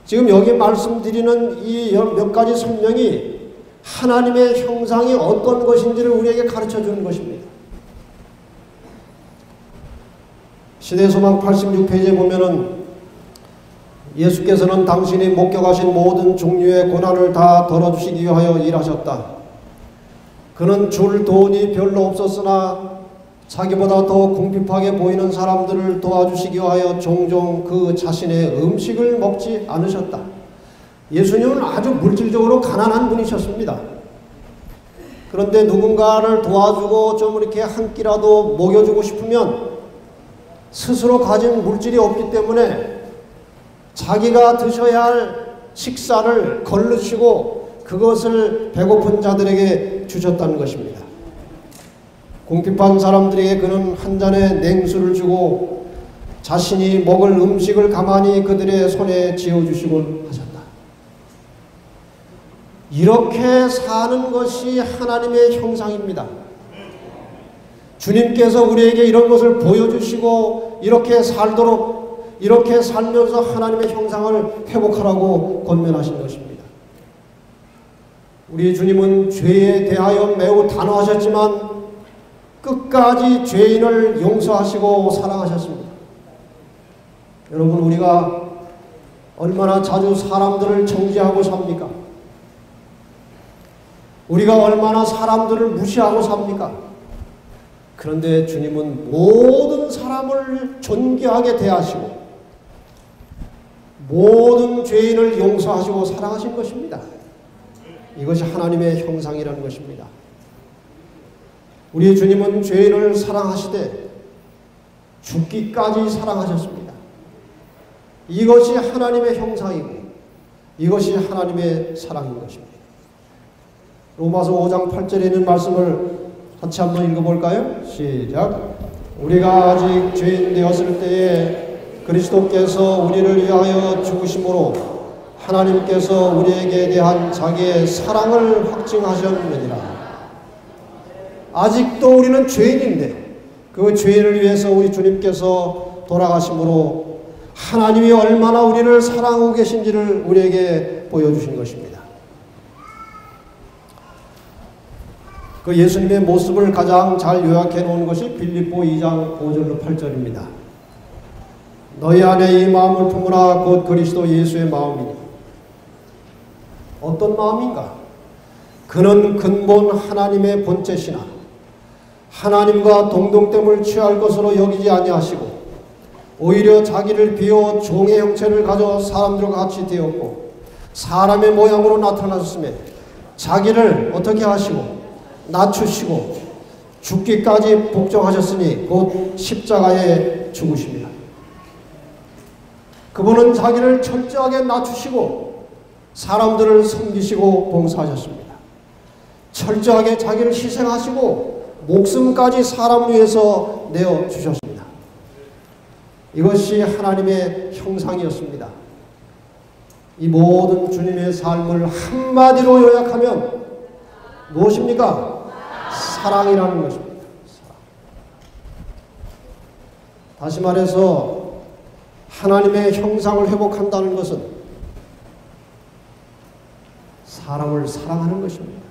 Speaker 2: 지금 여기 말씀드리는 이 몇 가지 설명이 하나님의 형상이 어떤 것인지를 우리에게 가르쳐 주는 것입니다. 시대소망 86페이지에 보면은 예수께서는 당신이 목격하신 모든 종류의 고난을 다 덜어주시기 위하여 일하셨다. 그는 줄 돈이 별로 없었으나 자기보다 더 궁핍하게 보이는 사람들을 도와주시기 위하여 종종 그 자신의 음식을 먹지 않으셨다. 예수님은 아주 물질적으로 가난한 분이셨습니다. 그런데 누군가를 도와주고 좀 이렇게 한 끼라도 먹여주고 싶으면 스스로 가진 물질이 없기 때문에 자기가 드셔야 할 식사를 거르시고 그것을 배고픈 자들에게 주셨다는 것입니다. 궁핍한 사람들에게 그는 한 잔의 냉수를 주고 자신이 먹을 음식을 가만히 그들의 손에 쥐어주시곤 하셨다. 이렇게 사는 것이 하나님의 형상입니다. 주님께서 우리에게 이런 것을 보여주시고 이렇게 살면서 하나님의 형상을 회복하라고 권면하신 것입니다. 우리 주님은 죄에 대하여 매우 단호하셨지만 끝까지 죄인을 용서하시고 사랑하셨습니다. 여러분, 우리가 얼마나 자주 사람들을 정죄하고 삽니까? 우리가 얼마나 사람들을 무시하고 삽니까? 그런데 주님은 모든 사람을 존귀하게 대하시고 모든 죄인을 용서하시고 사랑하신 것입니다. 이것이 하나님의 형상이라는 것입니다. 우리 주님은 죄인을 사랑하시되 죽기까지 사랑하셨습니다. 이것이 하나님의 형상이고 이것이 하나님의 사랑인 것입니다. 로마서 5장 8절에 있는 말씀을 같이 한번 읽어볼까요? 시작. 우리가 아직 죄인 되었을 때에 그리스도께서 우리를 위하여 죽으심으로 하나님께서 우리에게 대한 자기의 사랑을 확증하셨느니라. 아직도 우리는 죄인인데 그 죄인을 위해서 우리 주님께서 돌아가심으로 하나님이 얼마나 우리를 사랑하고 계신지를 우리에게 보여주신 것입니다. 그 예수님의 모습을 가장 잘 요약해 놓은 것이 빌립보 2장 5절로 8절입니다. 너희 안에 이 마음을 품으라 곧 그리스도 예수의 마음이니. 어떤 마음인가? 그는 근본 하나님의 본체시나 하나님과 동등됨을 취할 것으로 여기지 아니하시고 오히려 자기를 비워 종의 형체를 가져 사람들과 같이 되었고 사람의 모양으로 나타나셨으며 자기를 어떻게 하시고 낮추시고 죽기까지 복종하셨으니 곧 십자가에 죽으십니다. 그분은 자기를 철저하게 낮추시고 사람들을 섬기시고 봉사하셨습니다. 철저하게 자기를 희생하시고 목숨까지 사람을 위해서 내어주셨습니다. 이것이 하나님의 형상이었습니다. 이 모든 주님의 삶을 한마디로 요약하면 무엇입니까? 사랑이라는 것입니다. 사랑. 다시 말해서 하나님의 형상을 회복한다는 것은 사람을 사랑하는 것입니다.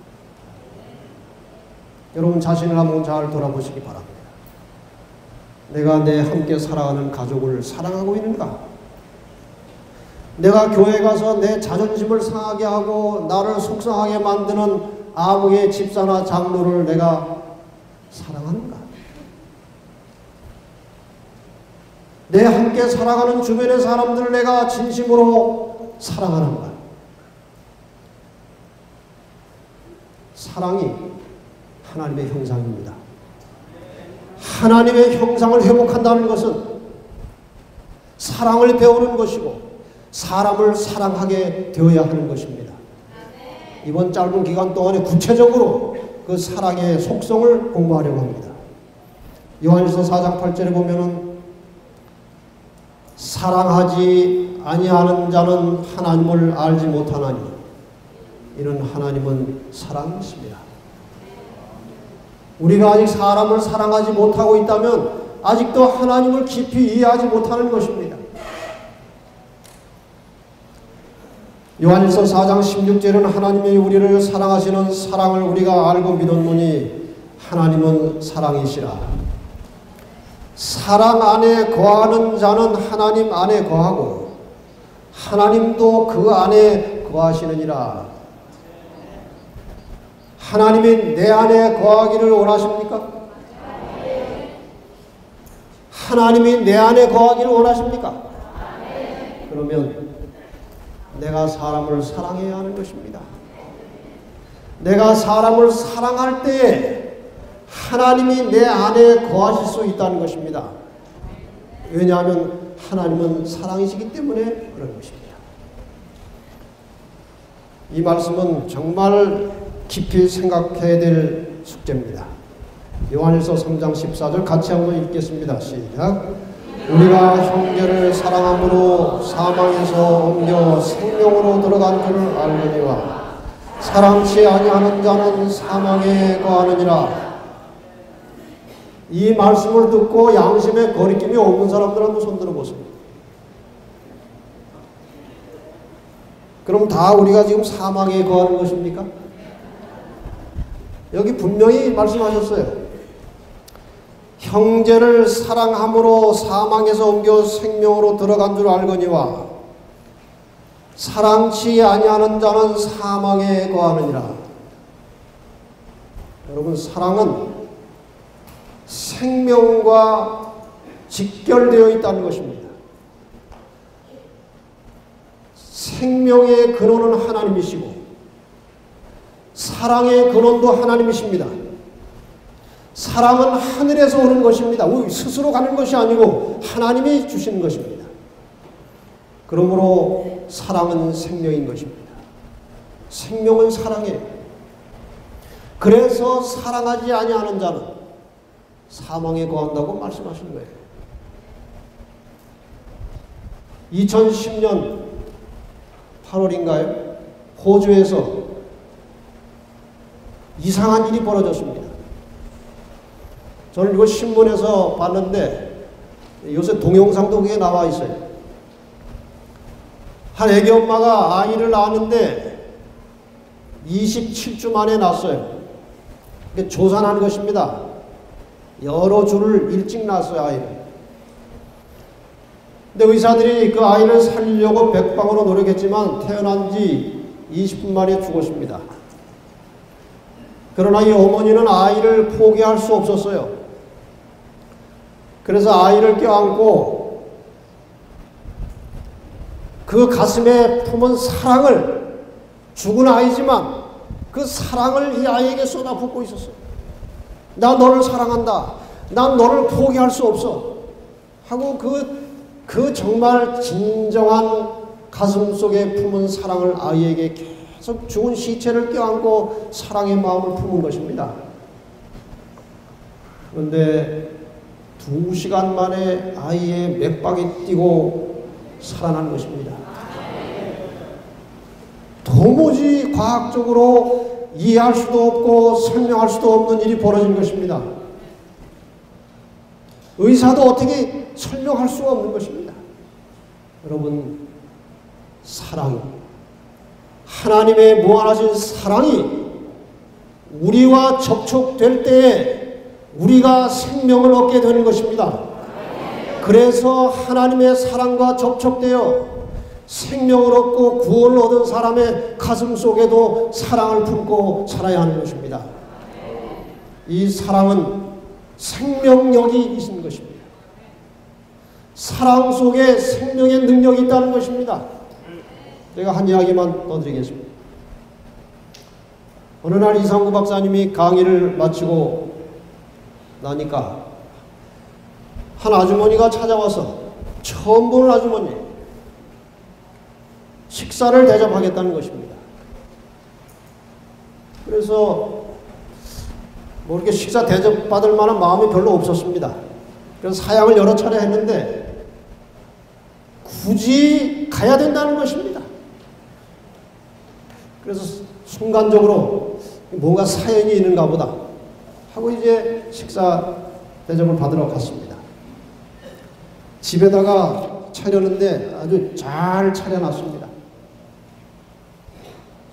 Speaker 2: 여러분 자신을 한번 잘 돌아보시기 바랍니다. 내가 내 함께 살아가는 가족을 사랑하고 있는가? 내가 교회 가서 내 자존심을 상하게 하고 나를 속상하게 만드는 아무개 집사나 장로를 내가 사랑하는가? 내 함께 살아가는 주변의 사람들을 내가 진심으로 사랑하는가? 사랑이 하나님의 형상입니다. 하나님의 형상을 회복한다는 것은 사랑을 배우는 것이고 사람을 사랑하게 되어야 하는 것입니다. 이번 짧은 기간 동안에 구체적으로 그 사랑의 속성을 공부하려고 합니다. 요한일서 4장 8절에 보면은 사랑하지 아니하는 자는 하나님을 알지 못하나니 이는 하나님은 사랑이십니다. 우리가 아직 사람을 사랑하지 못하고 있다면 아직도 하나님을 깊이 이해하지 못하는 것입니다. 요한일서 4장 16절은 하나님이 우리를 사랑하시는 사랑을 우리가 알고 믿었노니 하나님은 사랑이시라. 사랑 안에 거하는 자는 하나님 안에 거하고 하나님도 그 안에 거하시느니라. 하나님이 내 안에 거하기를 원하십니까? 하나님이 내 안에 거하기를 원하십니까? 그러면 내가 사람을 사랑해야 하는 것입니다. 내가 사람을 사랑할 때에 하나님이 내 안에 거하실 수 있다는 것입니다. 왜냐하면 하나님은 사랑이시기 때문에 그런 것입니다. 이 말씀은 정말 깊이 생각해야 될 숙제입니다. 요한일서 3장 14절 같이 한번 읽겠습니다. 시작. 우리가 형제를 사랑함으로 사망에서 옮겨 생명으로 들어간 줄을 알거니와 사랑치 아니하는 자는 사망에 거하느니라. 이 말씀을 듣고 양심에 거리낌이 없는 사람들 한번 손 들어보세요. 그럼 다 우리가 지금 사망에 거하는 것입니까? 여기 분명히 말씀하셨어요. 형제를 사랑함으로 사망에서 옮겨 생명으로 들어간 줄 알거니와 사랑치 아니하는 자는 사망에 거하느니라. 여러분, 사랑은 생명과 직결되어 있다는 것입니다. 생명의 근원은 하나님이시고 사랑의 근원도 하나님이십니다. 사랑은 하늘에서 오는 것입니다. 우리 스스로 가는 것이 아니고 하나님이 주시는 것입니다. 그러므로 사랑은 생명인 것입니다. 생명은 사랑이에요. 그래서 사랑하지 아니하는 자는 사망에 거한다고 말씀하시는 거예요. 2010년 8월인가요? 호주에서 이상한 일이 벌어졌습니다. 저는 이거 신문에서 봤는데 요새 동영상도 그게 나와 있어요. 한 애기 엄마가 아이를 낳았는데 27주 만에 낳았어요. 조산한 것입니다. 여러 주를 일찍 낳았어요, 아이를. 근데 의사들이 그 아이를 살리려고 백방으로 노력했지만 태어난 지 20분 만에 죽었습니다. 그러나 이 어머니는 아이를 포기할 수 없었어요. 그래서 아이를 껴안고 그 가슴에 품은 사랑을, 죽은 아이지만 그 사랑을 이 아이에게 쏟아붓고 있었어요. 나 너를 사랑한다. 난 너를 포기할 수 없어. 하고 그 정말 진정한 가슴 속에 품은 사랑을 아이에게 계속 죽은 시체를 껴안고 사랑의 마음을 품은 것입니다. 그런데 2시간 만에 아이의 맥박이 뛰고 살아난 것입니다. 도무지 과학적으로 이해할 수도 없고 설명할 수도 없는 일이 벌어진 것입니다. 의사도 어떻게 설명할 수가 없는 것입니다. 여러분, 사랑, 하나님의 무한하신 사랑이 우리와 접촉될 때에 우리가 생명을 얻게 되는 것입니다. 그래서 하나님의 사랑과 접촉되어 생명을 얻고 구원을 얻은 사람의 가슴 속에도 사랑을 품고 살아야 하는 것입니다. 이 사랑은 생명력이 있는 것입니다. 사랑 속에 생명의 능력이 있다는 것입니다. 제가 한 이야기만 떠드리겠습니다. 어느 날 이상구 박사님이 강의를 마치고 나니까 한 아주머니가 찾아와서, 처음 보는 아주머니, 식사를 대접하겠다는 것입니다. 그래서 뭐 이렇게 식사 대접받을 만한 마음이 별로 없었습니다. 그래서 사양을 여러 차례 했는데 굳이 가야 된다는 것입니다. 그래서 순간적으로 뭔가 사연이 있는가 보다 하고 이제 식사 대접을 받으러 갔습니다. 집에다가 차렸는데 아주 잘 차려놨습니다.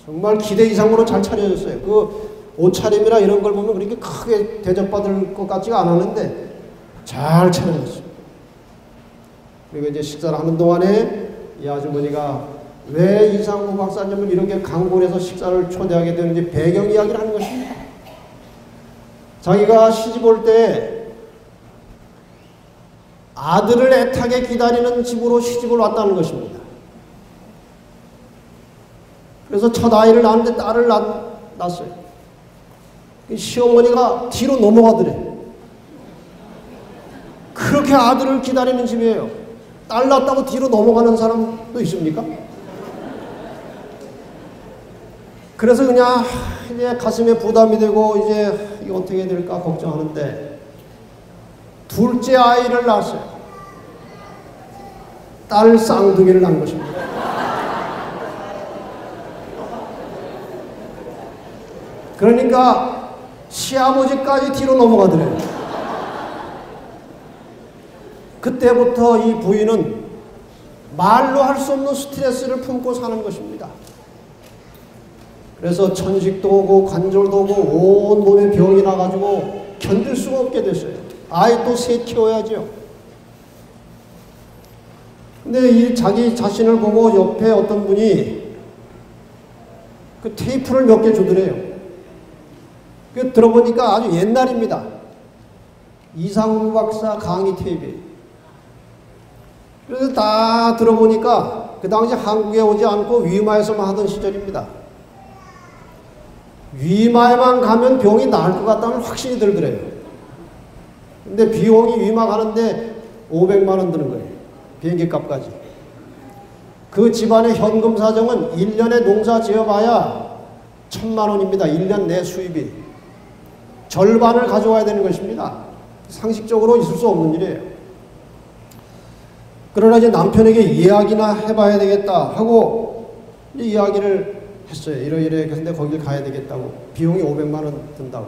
Speaker 2: 정말 기대 이상으로 잘 차려졌어요. 그 옷차림이나 이런 걸 보면 그렇게 크게 대접받을 것 같지가 않았는데 잘 차려졌어요. 그리고 이제 식사를 하는 동안에 이 아주머니가 왜 이상구 박사님을 이렇게 강골해서 식사를 초대하게 되는지 배경 이야기를 하는 것입니다. 자기가 시집 올 때 아들을 애타게 기다리는 집으로 시집을 왔다는 것입니다. 그래서 첫 아이를 낳았는데 딸을 낳았어요. 시어머니가 뒤로 넘어가더래. 그렇게 아들을 기다리는 집이에요. 딸 낳았다고 뒤로 넘어가는 사람도 있습니까? 그래서 그냥 이제 가슴에 부담이 되고 이제 이게 어떻게 해야 될까 걱정하는데 둘째 아이를 낳았어요. 딸 쌍둥이를 낳은 것입니다. 그러니까 시아버지까지 뒤로 넘어가더래요. 그때부터 이 부인은 말로 할 수 없는 스트레스를 품고 사는 것입니다. 그래서 천식도 오고 관절도 오고 온몸에 병이 나가지고 견딜 수가 없게 됐어요. 아이 또 셋 키워야죠. 근데 이 자기 자신을 보고 옆에 어떤 분이 그 테이프를 몇 개 주더래요. 그 들어보니까 아주 옛날입니다. 이상구 박사 강의 테이프예요. 그래서 다 들어보니까 그 당시 한국에 오지 않고 위마에서만 하던 시절입니다. 위마에만 가면 병이 나을 것 같다는 확신이 들더래요. 근데 비용이 위마 가는데 500만 원 드는 거예요. 비행기 값까지. 그 집안의 현금 사정은 1년에 농사 지어봐야 1000만 원입니다. 1년 내 수입이. 절반을 가져와야 되는 것입니다. 상식적으로 있을 수 없는 일이에요. 그러나 이제 남편에게 이야기나 해봐야 되겠다 하고 이야기를 했어요. 이러이러 근데 거길 가야 되겠다고. 비용이 500만 원 든다고.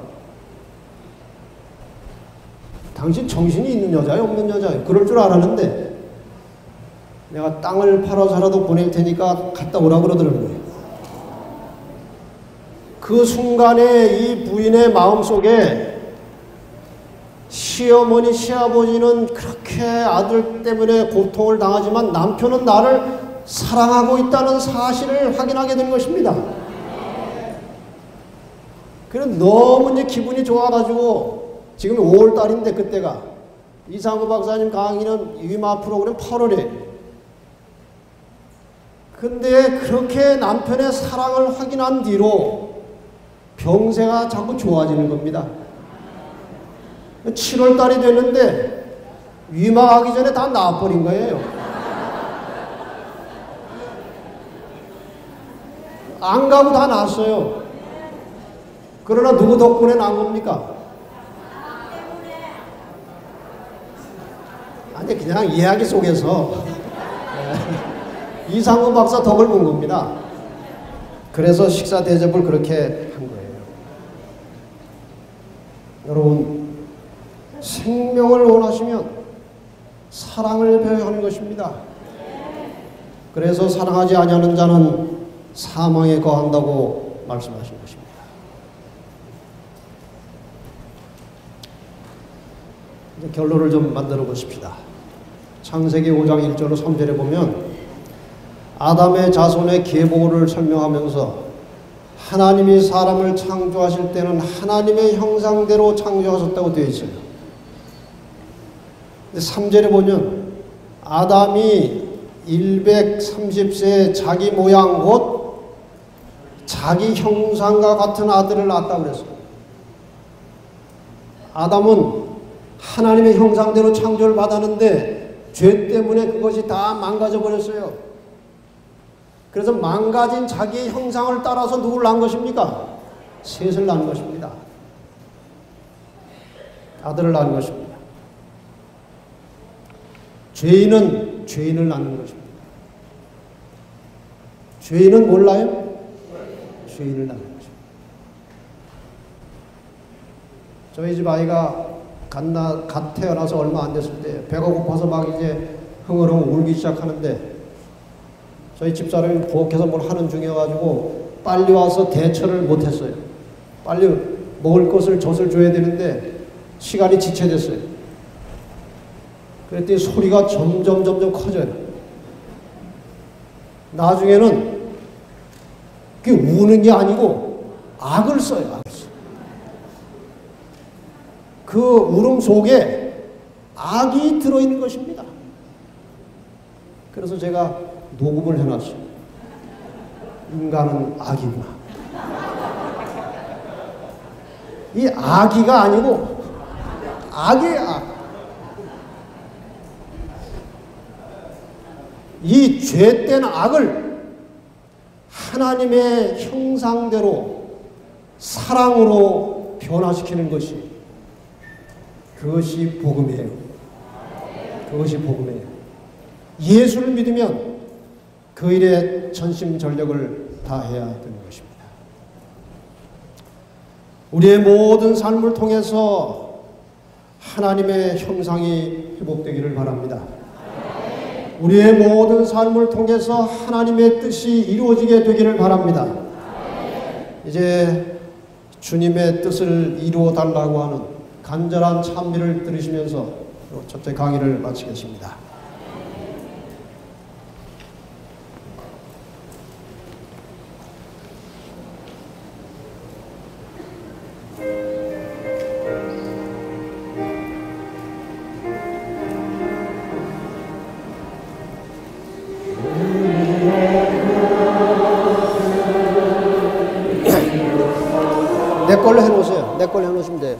Speaker 2: 당신 정신이 있는 여자예요, 없는 여자예요? 그럴 줄 알았는데 내가 땅을 팔아서라도 보낼 테니까 갔다 오라 그러더라는 거예요. 그 순간에 이 부인의 마음속에 시어머니, 시아버지는 그렇게 아들 때문에 고통을 당하지만 남편은 나를 사랑하고 있다는 사실을 확인하게 된 것입니다. 그래서 너무 이제 기분이 좋아가지고 지금 5월달인데 그때가 이상우 박사님 강의는 위마 프로그램 8월에. 근데 그렇게 남편의 사랑을 확인한 뒤로 병세가 자꾸 좋아지는 겁니다. 7월달이 됐는데 위마하기 전에 다 나와버린 거예요. 안 가고 다 나왔어요. 그러나 누구 덕분에 나은 겁니까? 아니 그냥 이야기 속에서 이상우 박사 덕을 본 겁니다. 그래서 식사 대접을 그렇게 한 거예요. 여러분, 생명을 원하시면 사랑을 배워야 하는 것입니다. 그래서 사랑하지 아니하는 자는 사망에 거한다고 말씀하신 것입니다. 이제 결론을 좀 만들어 보십시다. 창세기 5장 1절로 3절에 보면 아담의 자손의 계보를 설명하면서 하나님이 사람을 창조하실 때는 하나님의 형상대로 창조하셨다고 되어 있어요. 3절에 보면 아담이 130세에 자기 모양 곧 자기 형상과 같은 아들을 낳았다고 그랬어요. 아담은 하나님의 형상대로 창조를 받았는데 죄 때문에 그것이 다 망가져 버렸어요. 그래서 망가진 자기의 형상을 따라서 누구를 낳은 것입니까? 셋을 낳은 것입니다. 아들을 낳은 것입니다. 죄인은 죄인을 낳는 것입니다. 죄인은 몰라요? 죄인을 낳는 것입니다. 저희 집 아이가 갓 태어나서 얼마 안 됐을 때 배가 고파서 막 이제 흥얼흥얼 울기 시작하는데 저희 집사람이 부엌에서 뭘 하는 중이어가지고 빨리 와서 대처를 못했어요. 빨리 먹을 것을 젖을 줘야 되는데 시간이 지체됐어요. 그랬더니 소리가 점점 커져요. 나중에는 그게 우는 게 아니고 악을 써요. 악을 써. 그 울음 속에 악이 들어있는 것입니다. 그래서 제가 녹음을 해놨어요. 인간은 악이구나. 이 악이가 아니고 악의 악. 이 죄된 악을 하나님의 형상대로 사랑으로 변화시키는 것이 그것이 복음이에요. 그것이 복음이에요. 예수를 믿으면 그 일에 전심전력을 다해야 되는 것입니다. 우리의 모든 삶을 통해서 하나님의 형상이 회복되기를 바랍니다. 우리의 모든 삶을 통해서 하나님의 뜻이 이루어지게 되기를 바랍니다. 이제 주님의 뜻을 이루어 달라고 하는 간절한 찬미를 들으시면서 첫째 강의를 마치겠습니다. 내 걸로 해놓으세요. 내 걸로 해놓으시면 돼요.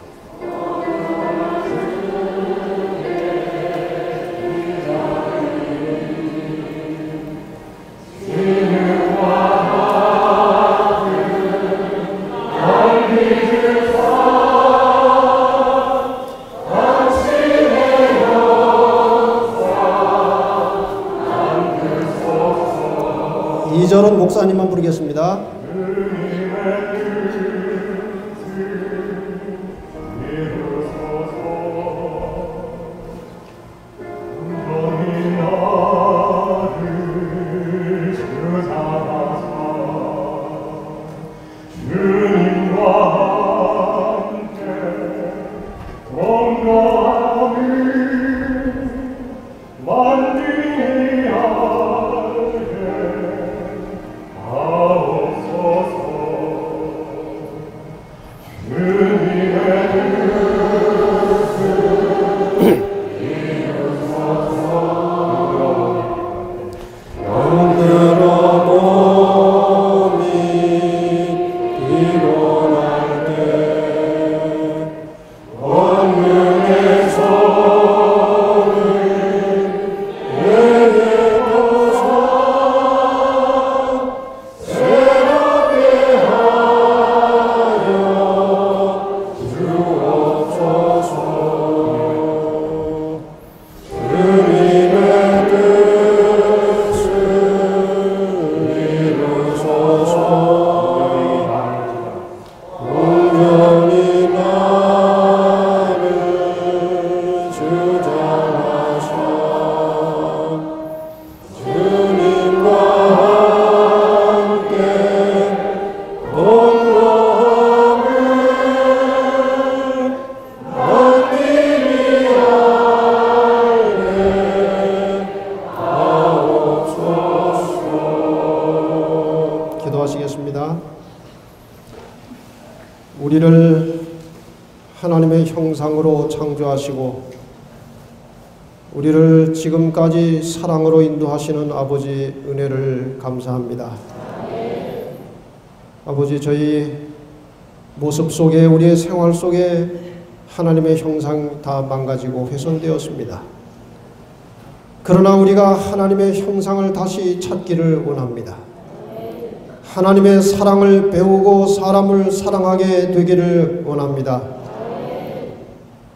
Speaker 2: 이 절은 목사님만 부르겠습니다. 하나님의 형상으로 창조하시고 우리를 지금까지 사랑으로 인도하시는 아버지 은혜를 감사합니다. 아버지, 저희 모습 속에, 우리의 생활 속에 하나님의 형상 다 망가지고 훼손되었습니다. 그러나 우리가 하나님의 형상을 다시 찾기를 원합니다. 하나님의 사랑을 배우고 사람을 사랑하게 되기를 원합니다.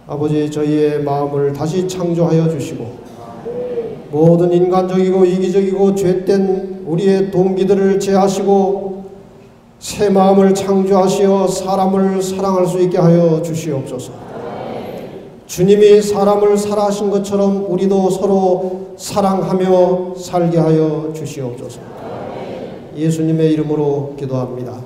Speaker 2: 아버지, 저희의 마음을 다시 창조하여 주시고 모든 인간적이고 이기적이고 죄된 우리의 동기들을 제하시고 새 마음을 창조하시어 사람을 사랑할 수 있게 하여 주시옵소서. 주님이 사람을 사랑하신 것처럼 우리도 서로 사랑하며 살게 하여 주시옵소서. 예수님의 이름으로 기도합니다.